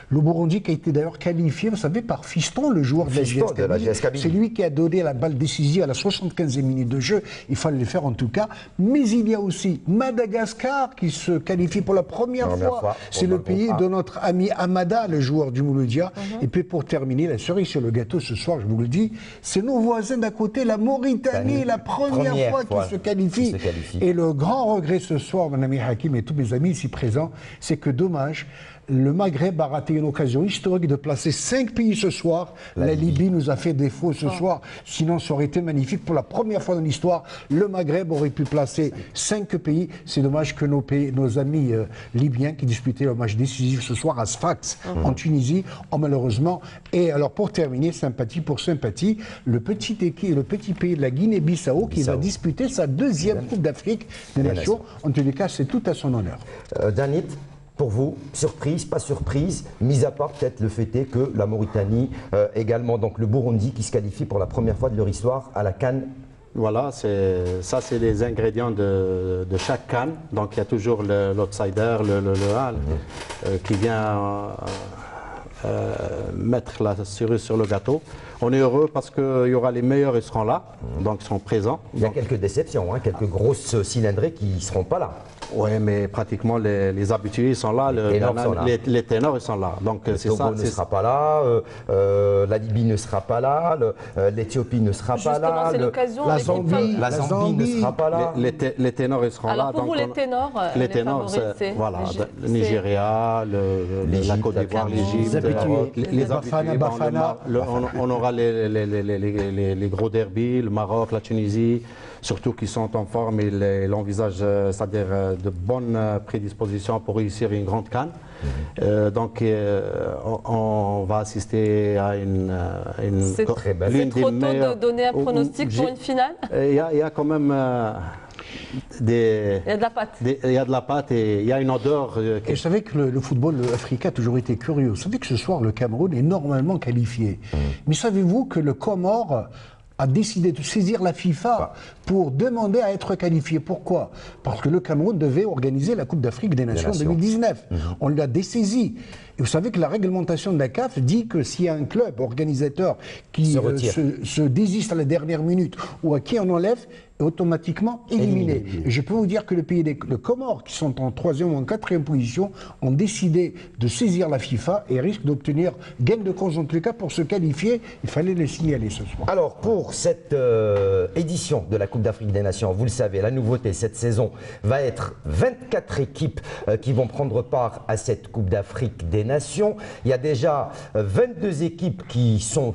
Le Burundi qui a été d'ailleurs qualifié, vous savez, par Fiston, le joueur de la GS Kabylie. C'est lui qui a donné la balle décisive à la 75e minute de jeu. Il fallait le faire en tout cas. Mais il y a aussi Madagascar qui se qualifie pour la première fois. C'est le pays de notre ami Amada, le joueur du Mouloudia. Et puis pour terminer, la cerise sur le gâteau ce soir, je vous le dis, c'est nos voisins d'à côté, la Mauritanie, la première fois qui se qualifie. Et le grand regret ce soir, mon ami Hakim et tous mes amis ici présents, c'est que dommage, le Maghreb a raté une occasion historique de placer 5 pays ce soir. La Libye nous a fait défaut ce soir. Sinon, ça aurait été magnifique. Pour la première fois dans l'histoire, le Maghreb aurait pu placer 5 pays. C'est dommage que nos amis libyens qui disputaient le match décisif ce soir à Sfax, en Tunisie, ont malheureusement. Et alors, pour terminer, sympathie pour sympathie, le petit pays de la Guinée-Bissau qui va disputer sa 2e Coupe d'Afrique des Nations. En tous les cas, c'est tout à son honneur. Danit, pour vous, surprise, pas surprise, mis à part peut-être le fait est que la Mauritanie, également donc le Burundi qui se qualifie pour la première fois de leur histoire à la CAN. Voilà, ça c'est les ingrédients de chaque CAN. Donc il y a toujours l'outsider, qui vient mettre la cerise sur le gâteau. On est heureux parce qu'il y aura les meilleurs, ils seront là, donc ils sont présents. Il y a quelques déceptions, quelques grosses cylindrées qui ne seront pas là. Oui, mais pratiquement les habitués ils sont là, les ténors ils sont là. Donc le Togo ne sera pas là, la Libye ne sera pas là, l'Éthiopie ne sera pas là, la Zambie ne sera pas là. Les ténors ils seront là. Alors pour vous, les ténors, c'est voilà, le Nigeria, la Côte d'Ivoire, l'Égypte, les habitués. On aura les gros derbies, le Maroc, la Tunisie, surtout qui sont en forme et l'envisagent, c'est-à-dire de bonnes prédispositions pour réussir une grande CAN. Donc on va assister à une c'est très belle. C'est trop tôt de donner un pronostic pour une finale. Il y a quand même il y a de la pâte. Il y a de la pâte et il y a une odeur. Et je savais que le football africain a toujours été curieux. Vous savez que ce soir, le Cameroun est normalement qualifié. Mais savez-vous que le Comore a décidé de saisir la FIFA pour demander à être qualifié. Pourquoi? Parce que le Cameroun devait organiser la Coupe d'Afrique des Nations 2019. On l'a dessaisi. Et vous savez que la réglementation de la CAF dit que s'il y a un club organisateur qui se désiste à la dernière minute ou à qui on enlève, est automatiquement éliminé. Et je peux vous dire que le pays des Comores, qui sont en 3e ou en 4e position, ont décidé de saisir la FIFA et risquent d'obtenir gain de cause en tous les cas pour se qualifier. Il fallait les signaler ce soir. Alors pour cette édition de la Coupe d'Afrique des Nations, vous le savez, la nouveauté cette saison va être 24 équipes qui vont prendre part à cette Coupe d'Afrique des Nations. Il y a déjà 22 équipes qui sont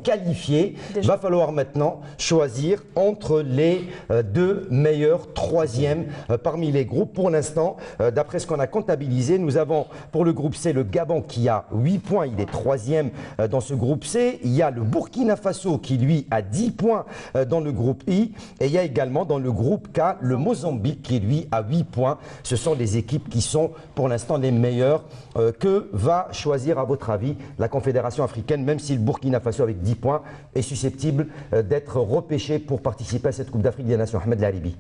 qualifiées. Il va falloir maintenant choisir entre les deux meilleurs 3e parmi les groupes. Pour l'instant, d'après ce qu'on a comptabilisé, nous avons pour le groupe C le Gabon qui a 8 points, il est 3e dans ce groupe C. Il y a le Burkina Faso qui lui a 10 points dans le groupe I. Et il y a également dans le groupe K le Mozambique qui lui a 8 points. Ce sont les équipes qui sont pour l'instant les meilleures. Que va choisir à votre avis la Confédération africaine, même si le Burkina Faso avec 10 points est susceptible d'être repêché pour participer à cette Coupe d'Afrique des Nations? Ahmed Laribi.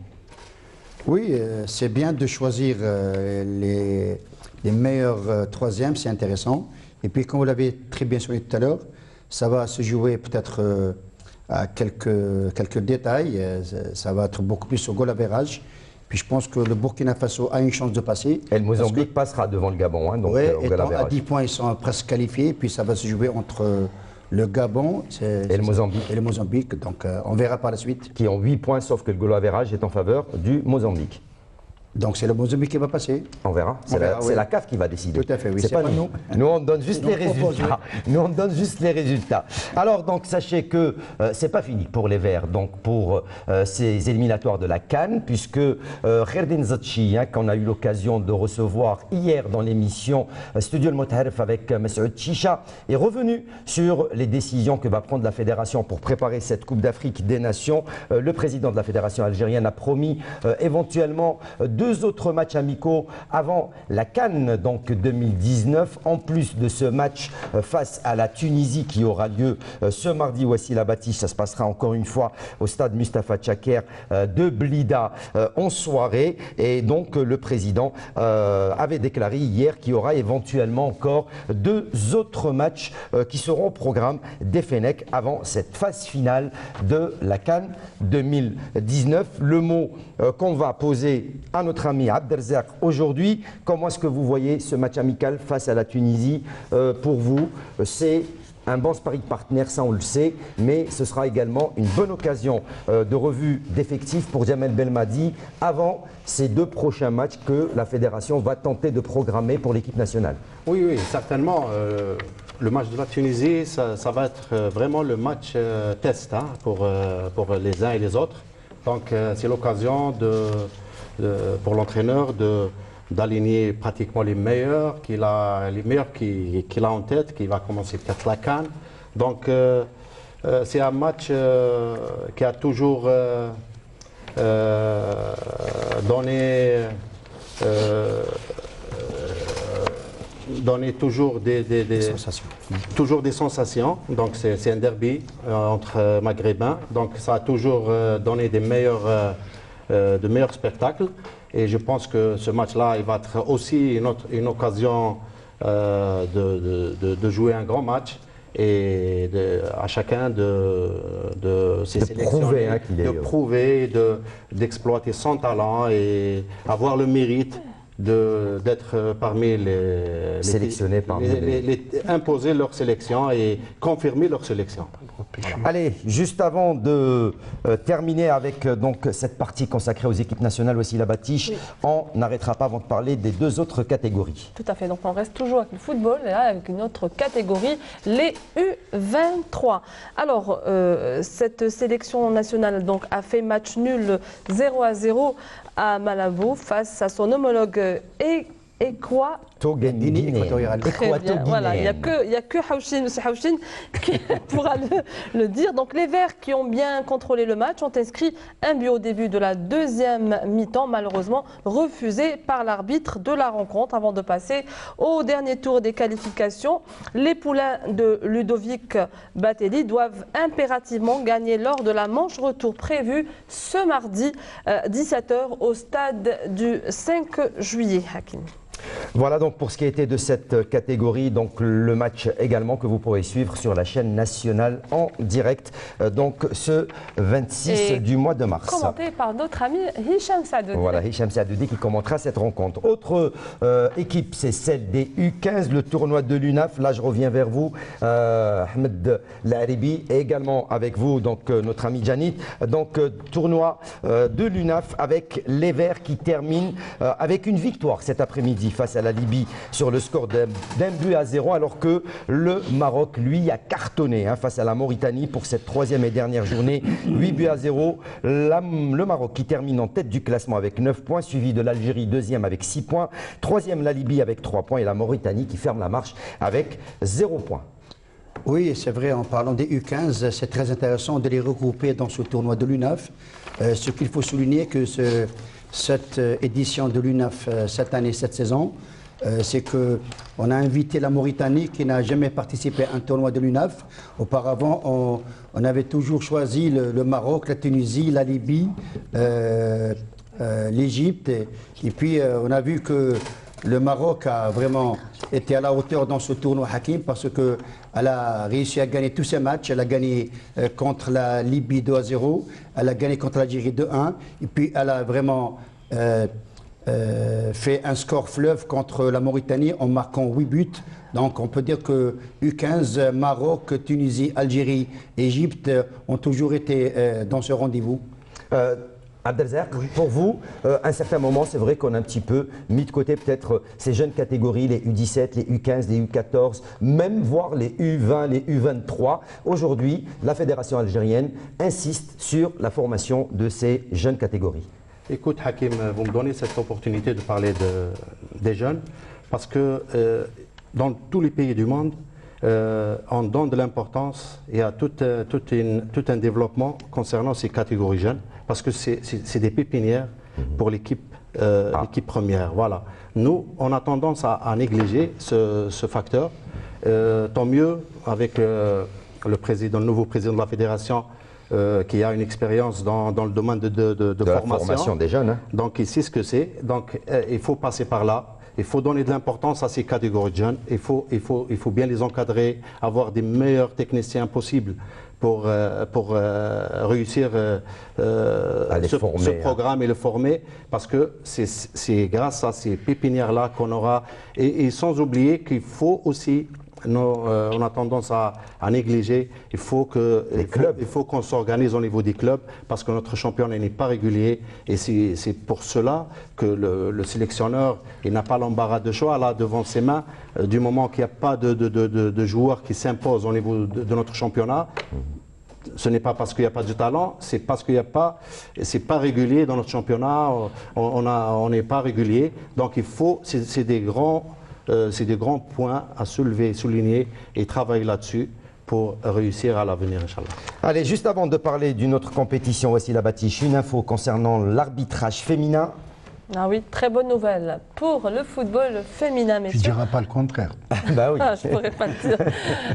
Oui, c'est bien de choisir les meilleurs 3e, c'est intéressant. Et puis, comme vous l'avez très bien souligné tout à l'heure, ça va se jouer peut-être à quelques détails. Ça va être beaucoup plus au goal average. Puis je pense que le Burkina Faso a une chance de passer. Et le Mozambique passera devant le Gabon. Hein, donc, à 10 points, ils sont presque qualifiés. Puis ça va se jouer entre le Gabon et le Mozambique. Donc on verra par la suite. Qui ont 8 points, sauf que le goal average est en faveur du Mozambique. Donc c'est le Mozambique qui va passer. On verra. C'est la CAF qui va décider. Tout à fait, oui. C'est pas nous. Nous on donne juste les résultats. Nous on donne juste les résultats. Alors donc sachez que c'est pas fini pour les Verts. Donc pour ces éliminatoires de la CAN, puisque Kherdin Zatchi, qu'on a eu l'occasion de recevoir hier dans l'émission Studio El Motharef avec Messoud Chicha, est revenu sur les décisions que va prendre la fédération pour préparer cette Coupe d'Afrique des Nations. Le président de la fédération algérienne a promis éventuellement 2 autres matchs amicaux avant la CAN donc 2019, en plus de ce match face à la Tunisie qui aura lieu ce mardi. Voici la bâtisse, ça se passera encore une fois au stade Mustapha Tchaker de Blida en soirée. Et donc le président avait déclaré hier qu'il y aura éventuellement encore 2 autres matchs qui seront au programme des Fennecs avant cette phase finale de la CAN 2019. Le mot qu'on va poser à notre ami Abdelrazak aujourd'hui, comment est-ce que vous voyez ce match amical face à la Tunisie? Pour vous, c'est un bon sparring partner, ça on le sait, mais ce sera également une bonne occasion de revue d'effectifs pour Djamel Belmadi avant ces 2 prochains matchs que la fédération va tenter de programmer pour l'équipe nationale. Oui, certainement. Le match de la Tunisie, ça va être vraiment le match test pour les uns et les autres. Donc c'est l'occasion pour l'entraîneur d'aligner pratiquement les meilleurs qu'il a en tête, qui va commencer peut-être la CAN. Donc c'est un match qui a toujours donné toujours des sensations. Donc c'est un derby entre maghrébins. Donc ça a toujours donné de meilleurs spectacles. Et je pense que ce match-là, il va être aussi une occasion de jouer un grand match et à chacun de ses sélections, de prouver, d'exploiter son talent et avoir le mérite d'être parmi les sélectionnés, imposer leur sélection et confirmer leur sélection. Allez, juste avant de terminer avec donc cette partie consacrée aux équipes nationales, aussi la Batiche, on n'arrêtera pas avant de parler des 2 autres catégories. Tout à fait, donc on reste toujours avec le football, et là avec une autre catégorie, les U23. Alors, cette sélection nationale donc, a fait match nul 0-0 à Malabo face à son homologue équatorial. Voilà, il n'y a que Hawchin, M. Hawchin qui pourra le dire. Donc les Verts qui ont bien contrôlé le match ont inscrit un but au début de la 2e mi-temps, malheureusement refusé par l'arbitre de la rencontre. Avant de passer au dernier tour des qualifications, les poulains de Ludovic Batelli doivent impérativement gagner lors de la manche retour prévue ce mardi 17h au stade du 5 juillet. Hakim. Voilà donc pour ce qui était de cette catégorie, donc le match également que vous pourrez suivre sur la chaîne nationale en direct, donc ce 26 du mois de mars. Commenté par notre ami Hicham Sadoudi. Voilà, Hicham Sadoudi qui commentera cette rencontre. Autre équipe, c'est celle des U15, le tournoi de l'UNAF. Là, je reviens vers vous, Ahmed Laribi, et également avec vous, donc notre ami Janit. Donc, tournoi de l'UNAF avec les Verts qui terminent avec une victoire cet après-midi face à la Libye sur le score d'1-0, alors que le Maroc, lui, a cartonné face à la Mauritanie pour cette troisième et dernière journée. 8-0. Le Maroc qui termine en tête du classement avec 9 points, suivi de l'Algérie deuxième avec 6 points, troisième la Libye avec 3 points et la Mauritanie qui ferme la marche avec 0 points. Oui, c'est vrai, en parlant des U15, c'est très intéressant de les regrouper dans ce tournoi de l'UNAF. Ce qu'il faut souligner que cette édition de l'UNAF cette année, cette saison, c'est qu'on a invité la Mauritanie qui n'a jamais participé à un tournoi de l'UNAF. Auparavant, on avait toujours choisi le Maroc, la Tunisie, la Libye, l'Égypte. Et puis, on a vu que le Maroc a vraiment été à la hauteur dans ce tournoi, Hakim, parce qu'elle a réussi à gagner tous ses matchs. Elle a gagné contre la Libye 2-0, elle a gagné contre l'Algérie 2-1, et puis elle a vraiment fait un score fleuve contre la Mauritanie en marquant 8 buts. Donc on peut dire que U15, Maroc, Tunisie, Algérie, Égypte ont toujours été dans ce rendez-vous. Abdelzer, pour vous, à un certain moment, c'est vrai qu'on a un petit peu mis de côté peut-être ces jeunes catégories, les U17, les U15, les U14, même voire les U20, les U23. Aujourd'hui, la fédération algérienne insiste sur la formation de ces jeunes catégories. Écoute Hakim, vous me donnez cette opportunité de parler des jeunes parce que dans tous les pays du monde, on donne de l'importance, il y a tout un développement concernant ces catégories jeunes parce que c'est des pépinières pour l'équipe première. Voilà. Nous, on a tendance à négliger ce facteur. Tant mieux avec le nouveau président de la fédération qui a une expérience dans le domaine de formation des jeunes. Donc il sait ce que c'est. Donc il faut passer par là. Il faut donner de l'importance à ces catégories de jeunes. Il faut bien les encadrer, avoir des meilleurs techniciens possibles pour réussir ce programme et le former. Parce que c'est grâce à ces pépinières-là qu'on aura. Et sans oublier qu'il faut aussi... on a tendance à négliger. Il faut qu'on s'organise au niveau des clubs parce que notre championnat n'est pas régulier et c'est pour cela que le sélectionneur n'a pas l'embarras de choix là devant ses mains. Du moment qu'il n'y a pas de joueurs qui s'imposent au niveau de notre championnat, ce n'est pas parce qu'il n'y a pas de talent, c'est parce qu'il n'y a pas, c'est pas régulier dans notre championnat. On n'est pas régulier. Donc il faut, c'est des grands points à soulever, souligner et travailler là-dessus pour réussir à l'avenir, Inch'Allah. Allez, juste avant de parler d'une autre compétition, voici la bâtiche, une info concernant l'arbitrage féminin. Ah oui, très bonne nouvelle pour le football féminin, messieurs. Tu ne diras pas le contraire. Bah oui. Je ne pourrais pas le dire.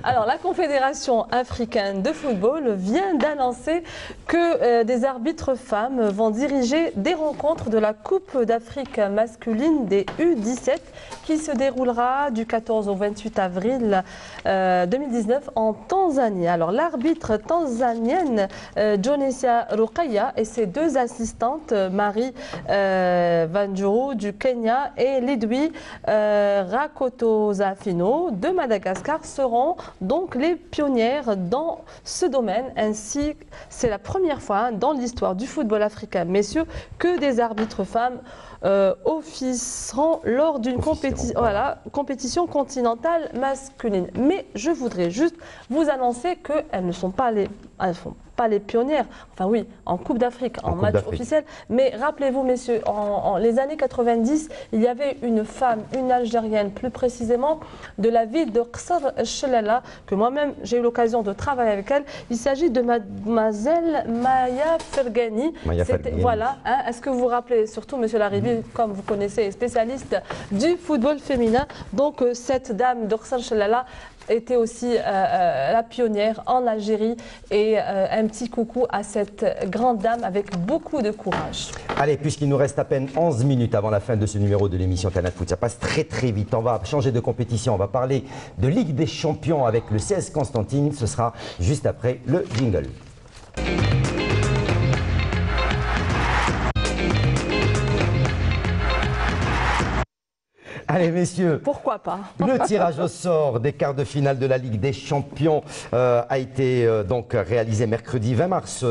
Alors, la Confédération africaine de football vient d'annoncer que des arbitres femmes vont diriger des rencontres de la Coupe d'Afrique masculine des U17 qui se déroulera du 14 au 28 avril 2019 en Tanzanie. Alors, l'arbitre tanzanienne Jonesia Rukaya et ses deux assistantes, Marie Vanjuru du Kenya et Lidwi Rakotozafino de Madagascar seront donc les pionnières dans ce domaine. Ainsi, c'est la première fois dans l'histoire du football africain, messieurs, que des arbitres femmes officieront lors d'une compétition continentale masculine. Mais je voudrais juste vous annoncer qu'elles ne sont pas les pionnières, enfin oui, en Coupe d'Afrique, en match officiel. Mais rappelez-vous, messieurs, en les années 90, il y avait une femme, une Algérienne, plus précisément de la ville de Qsar Chelala, que moi-même j'ai eu l'occasion de travailler avec elle. Il s'agit de mademoiselle Maya Fergani. Voilà, hein, est-ce que vous vous rappelez, surtout monsieur Laribi, comme vous connaissez, spécialiste du football féminin. Donc cette dame de Qsar Chelala était aussi la pionnière en Algérie. Et un petit coucou à cette grande dame avec beaucoup de courage. Allez, puisqu'il nous reste à peine 11 minutes avant la fin de ce numéro de l'émission Canal Foot, ça passe très très vite. On va changer de compétition, on va parler de Ligue des Champions avec le CS Constantine. Ce sera juste après le jingle. Allez messieurs, pourquoi pas? Le tirage au sort des quarts de finale de la Ligue des Champions a été donc réalisé mercredi 20 mars.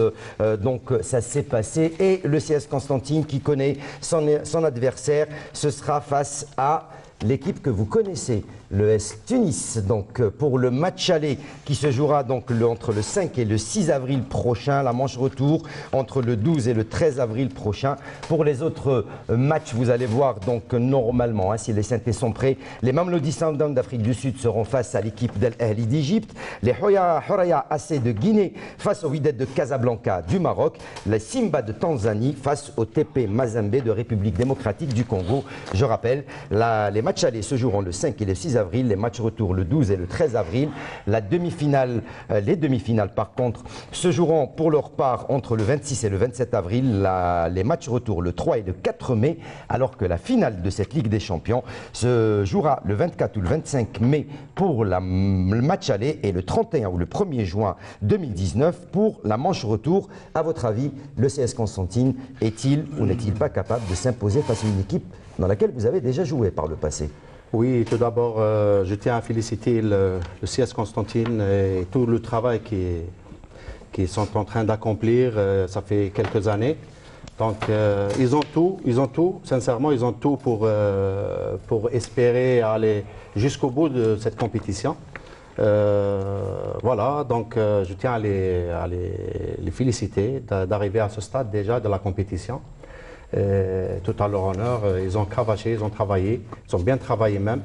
Donc ça s'est passé et le CS Constantine qui connaît son adversaire, ce sera face à l'équipe que vous connaissez, le S Tunis, donc pour le match aller qui se jouera donc entre le 5 et le 6 avril prochain, la manche retour entre le 12 et le 13 avril prochain. Pour les autres matchs, vous allez voir donc normalement, si les synthés sont prêts, les Mamelodi Sundowns d'Afrique du Sud seront face à l'équipe d'Al Ahly d'Égypte, les Horaya AC de Guinée face au Wydad de Casablanca du Maroc, les Simba de Tanzanie face au TP Mazembe de République démocratique du Congo. Je rappelle, les matchs allés se joueront le 5 et le 6 avril, les matchs retour le 12 et le 13 avril. Les demi-finales par contre se joueront pour leur part entre le 26 et le 27 avril, les matchs retour le 3 et le 4 mai, alors que la finale de cette Ligue des Champions se jouera le 24 ou le 25 mai pour le match aller et le 31 ou le 1er juin 2019 pour la manche retour. À votre avis, le CS Constantine est-il ou n'est-il pas capable de s'imposer face à une équipe dans laquelle vous avez déjà joué par le passé? Oui, tout d'abord, je tiens à féliciter le CS Constantine et tout le travail qu'ils sont en train d'accomplir. Ça fait quelques années. Donc, ils ont tout, sincèrement, ils ont tout pour espérer aller jusqu'au bout de cette compétition. Voilà, donc je tiens à les féliciter d'arriver à ce stade déjà de la compétition. Tout à leur honneur, ils ont cravaché, ils ont travaillé, ils ont bien travaillé même,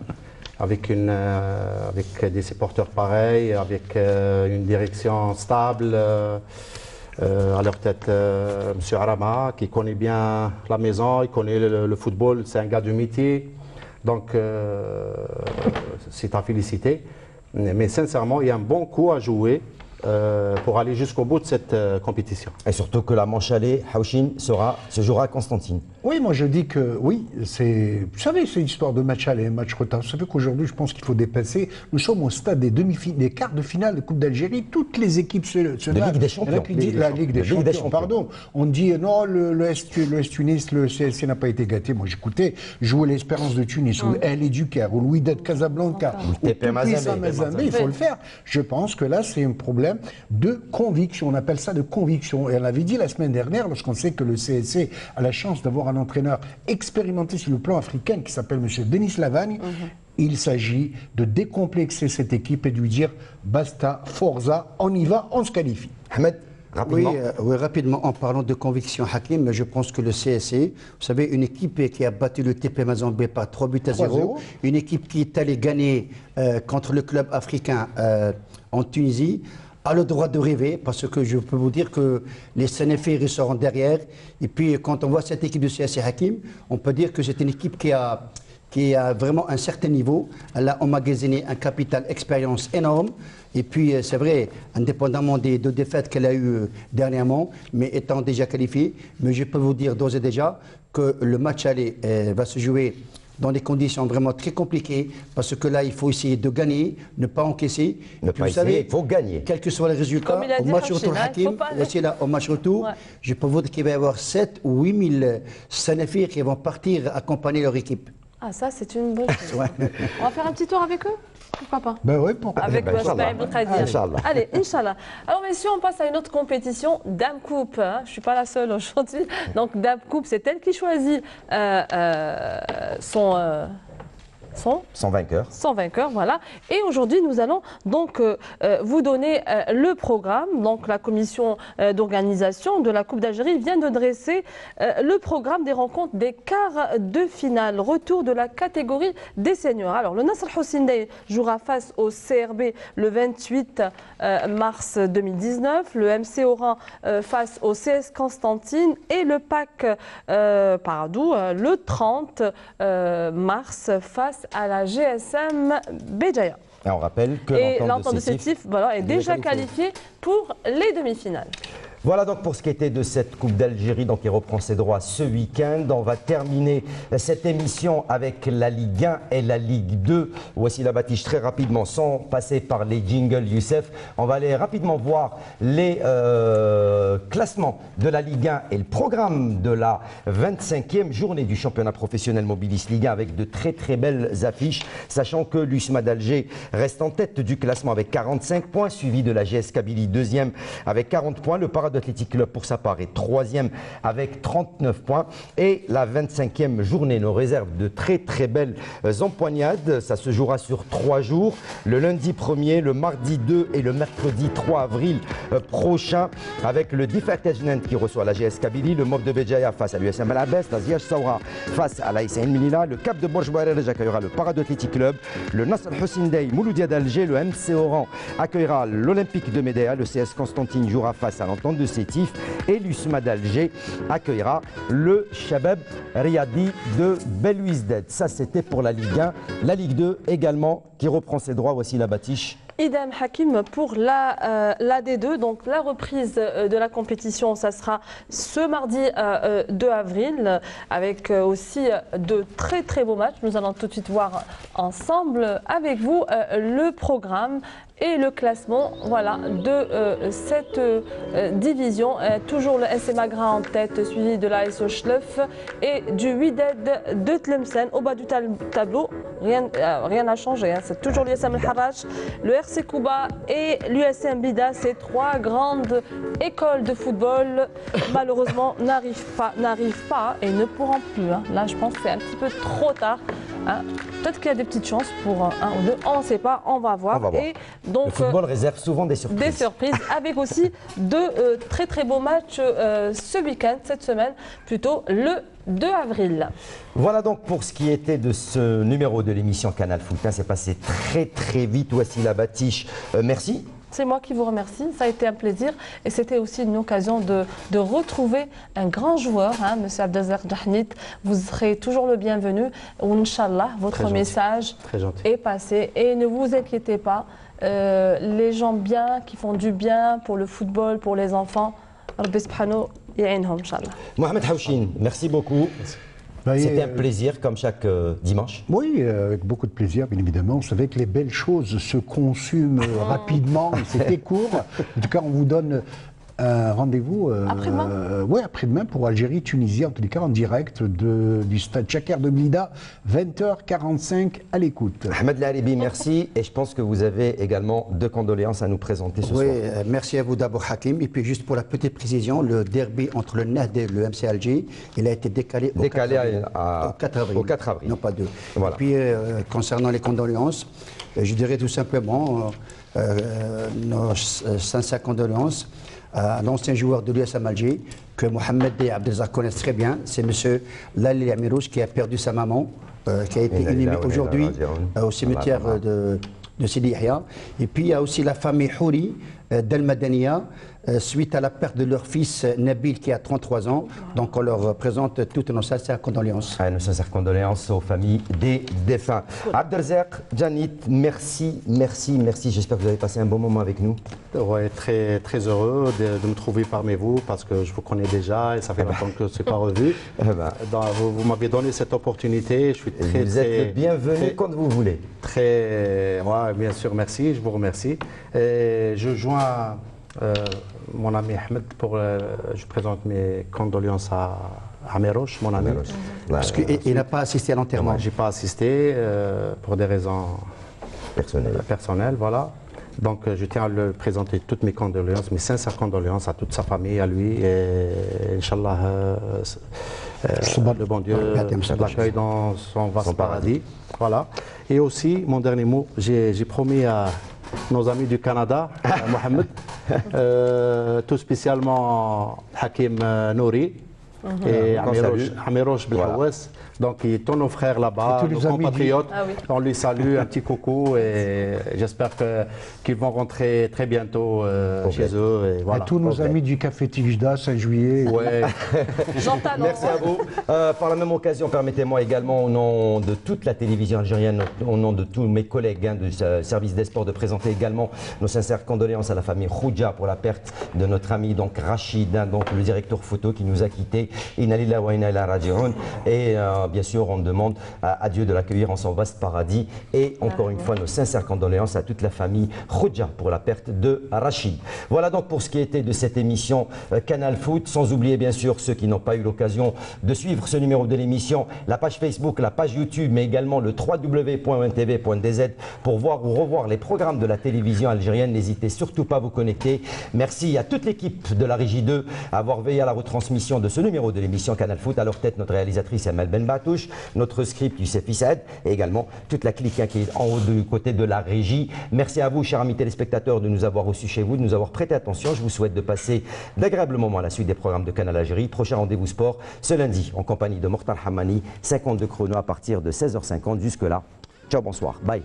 avec des supporters pareils, avec une direction stable, à leur tête M. Arama, qui connaît bien la maison, il connaît le football, c'est un gars du métier, donc c'est à féliciter. Mais sincèrement, il y a un bon coup à jouer pour aller jusqu'au bout de cette compétition. Et surtout que la manche aller, Haouchin, se jouera à Constantine. Oui, moi je dis que oui, vous savez, c'est une histoire de match aller, match retard. Vous savez qu'aujourd'hui, je pense qu'il faut dépasser. Nous sommes au stade des quarts de finale de Coupe d'Algérie. Toutes les équipes de Ligue des Champions. La Ligue des Champions, pardon. On dit non, le S Tunis, le CSC n'a pas été gâté. Moi j'écoutais jouer l'Espérance de Tunis, ou El du Caire, ou le Wydad Casablanca, ou le TP Mazembe, il faut le faire. Je pense que là, c'est un problème de conviction. On appelle ça de conviction. Et on l'avait dit la semaine dernière, lorsqu'on sait que le CSC a la chance d'avoir un entraîneur expérimenté sur le plan africain qui s'appelle M. Denis Lavagne. Il s'agit de décomplexer cette équipe et de lui dire basta, forza, on y va, on se qualifie. Ahmed, rapidement. Oui, rapidement, en parlant de conviction, Hakim, je pense que le CSC, vous savez, une équipe qui a battu le TP Mazembe par 3-0, une équipe qui est allée gagner contre le club africain en Tunisie, a le droit de rêver, parce que je peux vous dire que les Sénéfés seront derrière. Et puis, quand on voit cette équipe de CSC Hakim, on peut dire que c'est une équipe qui a vraiment un certain niveau. Elle a emmagasiné un capital expérience énorme. Et puis, c'est vrai, indépendamment des deux défaites qu'elle a eues dernièrement, mais étant déjà qualifiée, mais je peux vous dire d'ores et déjà que le match aller va se jouer dans des conditions vraiment très compliquées, parce que là, il faut essayer de gagner, ne pas encaisser. Il faut gagner. Quel que soit le résultat, au match retour, Hakim, voici là, au match retour, je peux vous dire qu'il va y avoir 7 ou 8 000 Sénéfirs qui vont partir accompagner leur équipe. Ah, ça, c'est une bonne chose. On va faire un petit tour avec eux? Pourquoi pas? Ben oui, pourquoi pas? Avec Allez, Inch'Allah. Alors, messieurs, on passe à une autre compétition, Dame Coupe. Hein. Je ne suis pas la seule aujourd'hui. Donc, Dame Coupe, c'est elle qui choisit son vainqueur. Son vainqueur, voilà. Et aujourd'hui, nous allons donc vous donner le programme. Donc, la commission d'organisation de la Coupe d'Algérie vient de dresser le programme des rencontres des quarts de finale. Retour de la catégorie des seniors. Alors, le Nasr Hossein jouera face au CRB le 28 mars 2019. Le MC Oran face au CS Constantine. Et le PAC Paradou le 30 mars face face à la GSM Béjaïa. Et on rappelle que l'entente de Sétif est déjà qualifiée pour les demi-finales. Voilà donc pour ce qui était de cette Coupe d'Algérie, donc qui reprend ses droits ce week-end. On va terminer cette émission avec la Ligue 1 et la Ligue 2. Voici la bâtiche très rapidement, sans passer par les jingles Youssef. On va aller rapidement voir les classements de la Ligue 1 et le programme de la 25e journée du championnat professionnel Mobilis Ligue 1 avec de très très belles affiches, sachant que l'USMA d'Alger reste en tête du classement avec 45 points, suivi de la GS Kabylie deuxième avec 40 points. Le Paradis Athletic Club pour sa part est troisième avec 39 points et la 25e journée nous réserve de très très belles empoignades. Ça se jouera sur 3 jours, le lundi 1er, le mardi 2 et le mercredi 3 avril prochain, avec le Difak Tajnan qui reçoit la GS Kabylie, le MOF de Béjaïa face à l'USM Al Abbès, la Ziaj Saoura face à l'AS Ain Minila, le Cap de Bourg-Bouarel accueillera le Paradis Athletic Club, le Nasr Hussein Dey Mouloudia d'Alger, le MC Oran accueillera l'Olympique de Médéa, le CS Constantine jouera face à l'Entente de Sétif et l'USMA d'Alger accueillera le Shabab Riyadi de Belouizdad. Ça c'était pour la Ligue 1. La Ligue 2 également qui reprend ses droits. Voici la bâtiche. Idem Hakim pour la D2, donc la reprise de la compétition, ça sera ce mardi 2 avril avec aussi de très très beaux matchs. Nous allons tout de suite voir ensemble avec vous le programme et le classement de cette division. Toujours le SM Agra en tête, suivi de la SO Schleuf et du Wydad de Tlemcen. Au bas du tableau, rien n'a changé, c'est toujours l'USM El Harrach, le RC Kouba et l'USM Bida. Ces 3 grandes écoles de football malheureusement n'arrivent pas et ne pourront plus. Là je pense que c'est un petit peu trop tard. Peut-être qu'il y a des petites chances pour 1 ou 2, on ne sait pas, on va voir. Et donc, le football réserve souvent des surprises. Des surprises, avec aussi de très très beaux matchs ce week-end, cette semaine, plutôt le 2 avril. Voilà donc pour ce qui était de ce numéro de l'émission Canal Foot. C'est passé très très vite. Voici la bâtiche. Merci. C'est moi qui vous remercie, ça a été un plaisir et c'était aussi une occasion de retrouver un grand joueur, Monsieur Abdelrazak Jahnit. Vous serez toujours le bienvenu. Inch'Allah, votre message est passé et ne vous inquiétez pas, les gens bien, qui font du bien pour le football, pour les enfants, Rabbi subhanahu ya'inhum, Inch'Allah. Mohamed Hawchin, merci beaucoup. C'était un plaisir comme chaque dimanche. Oui, avec beaucoup de plaisir, bien évidemment. Vous savez que les belles choses se consument rapidement, c'était court. En tout cas, on vous donne un rendez-vous après-demain pour Algérie-Tunisie, en tous les cas en direct du stade Chaker de Blida, 20h45 à l'écoute. Ahmed Laribi, merci. Et je pense que vous avez également 2 condoléances à nous présenter ce soir. Oui, merci à vous d'abord Hakim. Et puis juste pour la petite précision, le derby entre le Najd et le MC Alger, il a été décalé au 4 avril. Au 4 avril. Non, pas 2. Voilà. Et puis concernant les condoléances, je dirais tout simplement nos sincères condoléances à l'ancien joueur de l'USM Alger, que Mohamed et Abdelrazak connaissent très bien. C'est M. Lali Amirouche qui a perdu sa maman, qui a été inhumée aujourd'hui au cimetière de Sidi Yahya. Et puis il y a aussi la famille Houri d'El Madania, suite à la perte de leur fils Nabil qui a 33 ans. Donc on leur présente toutes nos sincères condoléances. Nos sincères condoléances aux familles des défunts. Abdelrazak Jahnit, merci. J'espère que vous avez passé un bon moment avec nous. Oui, très, très heureux de me trouver parmi vous parce que je vous connais déjà et ça fait longtemps que je ne suis pas revu. Vous m'avez donné cette opportunité. Je suis vous êtes le bienvenu quand vous voulez. Bien sûr, merci, je vous remercie. Et je joins mon ami Ahmed je présente mes condoléances à Amirouche, mon ami. Parce qu'il n'a pas assisté à l'enterrement. Je n'ai pas assisté pour des raisons personnelles, voilà. Donc je tiens à lui présenter toutes mes condoléances, mes sincères condoléances à toute sa famille, à lui. Et Inch'Allah, le bon Dieu l'accueille dans son vaste paradis. Voilà. Et aussi, mon dernier mot, j'ai promis à nos amis du Canada, Mohamed, tout spécialement Hakim Nouri et Amirouche Belhaoues, Donc, tous nos frères là-bas, nos compatriotes, on les salue, un petit coucou et j'espère qu'ils vont rentrer très bientôt chez eux. Et voilà. À tous nos amis du Café Tijda, Saint-Juillet. Ouais. Merci à vous. Par la même occasion, permettez-moi également, au nom de toute la télévision algérienne, au nom de tous mes collègues du service des sports, de présenter également nos sincères condoléances à la famille Khoudia pour la perte de notre ami donc Rachid, donc le directeur photo qui nous a quittés. Inna lillahi wa inna ilayhi raji'un. Et bien sûr, on demande à Dieu de l'accueillir en son vaste paradis. Et encore une fois, nos sincères condoléances à toute la famille Khoudia pour la perte de Rachid. Voilà donc pour ce qui était de cette émission Canal Foot. Sans oublier bien sûr ceux qui n'ont pas eu l'occasion de suivre ce numéro de l'émission, la page Facebook, la page YouTube, mais également le www.ntv.dz pour voir ou revoir les programmes de la télévision algérienne. N'hésitez surtout pas à vous connecter. Merci à toute l'équipe de la Régie 2 d'avoir veillé à la retransmission de ce numéro de l'émission Canal Foot. À leur tête, notre réalisatrice Amel Ben Batouche, notre script Youssef Issad et également toute la clique qui est en haut du côté de la régie. Merci à vous, chers amis téléspectateurs, de nous avoir reçus chez vous, de nous avoir prêté attention. Je vous souhaite de passer d'agréables moments à la suite des programmes de Canal Algérie. Prochain rendez-vous sport ce lundi en compagnie de Mortal Hamani, 52 chrono à partir de 16h50. Jusque-là, ciao, bonsoir, bye.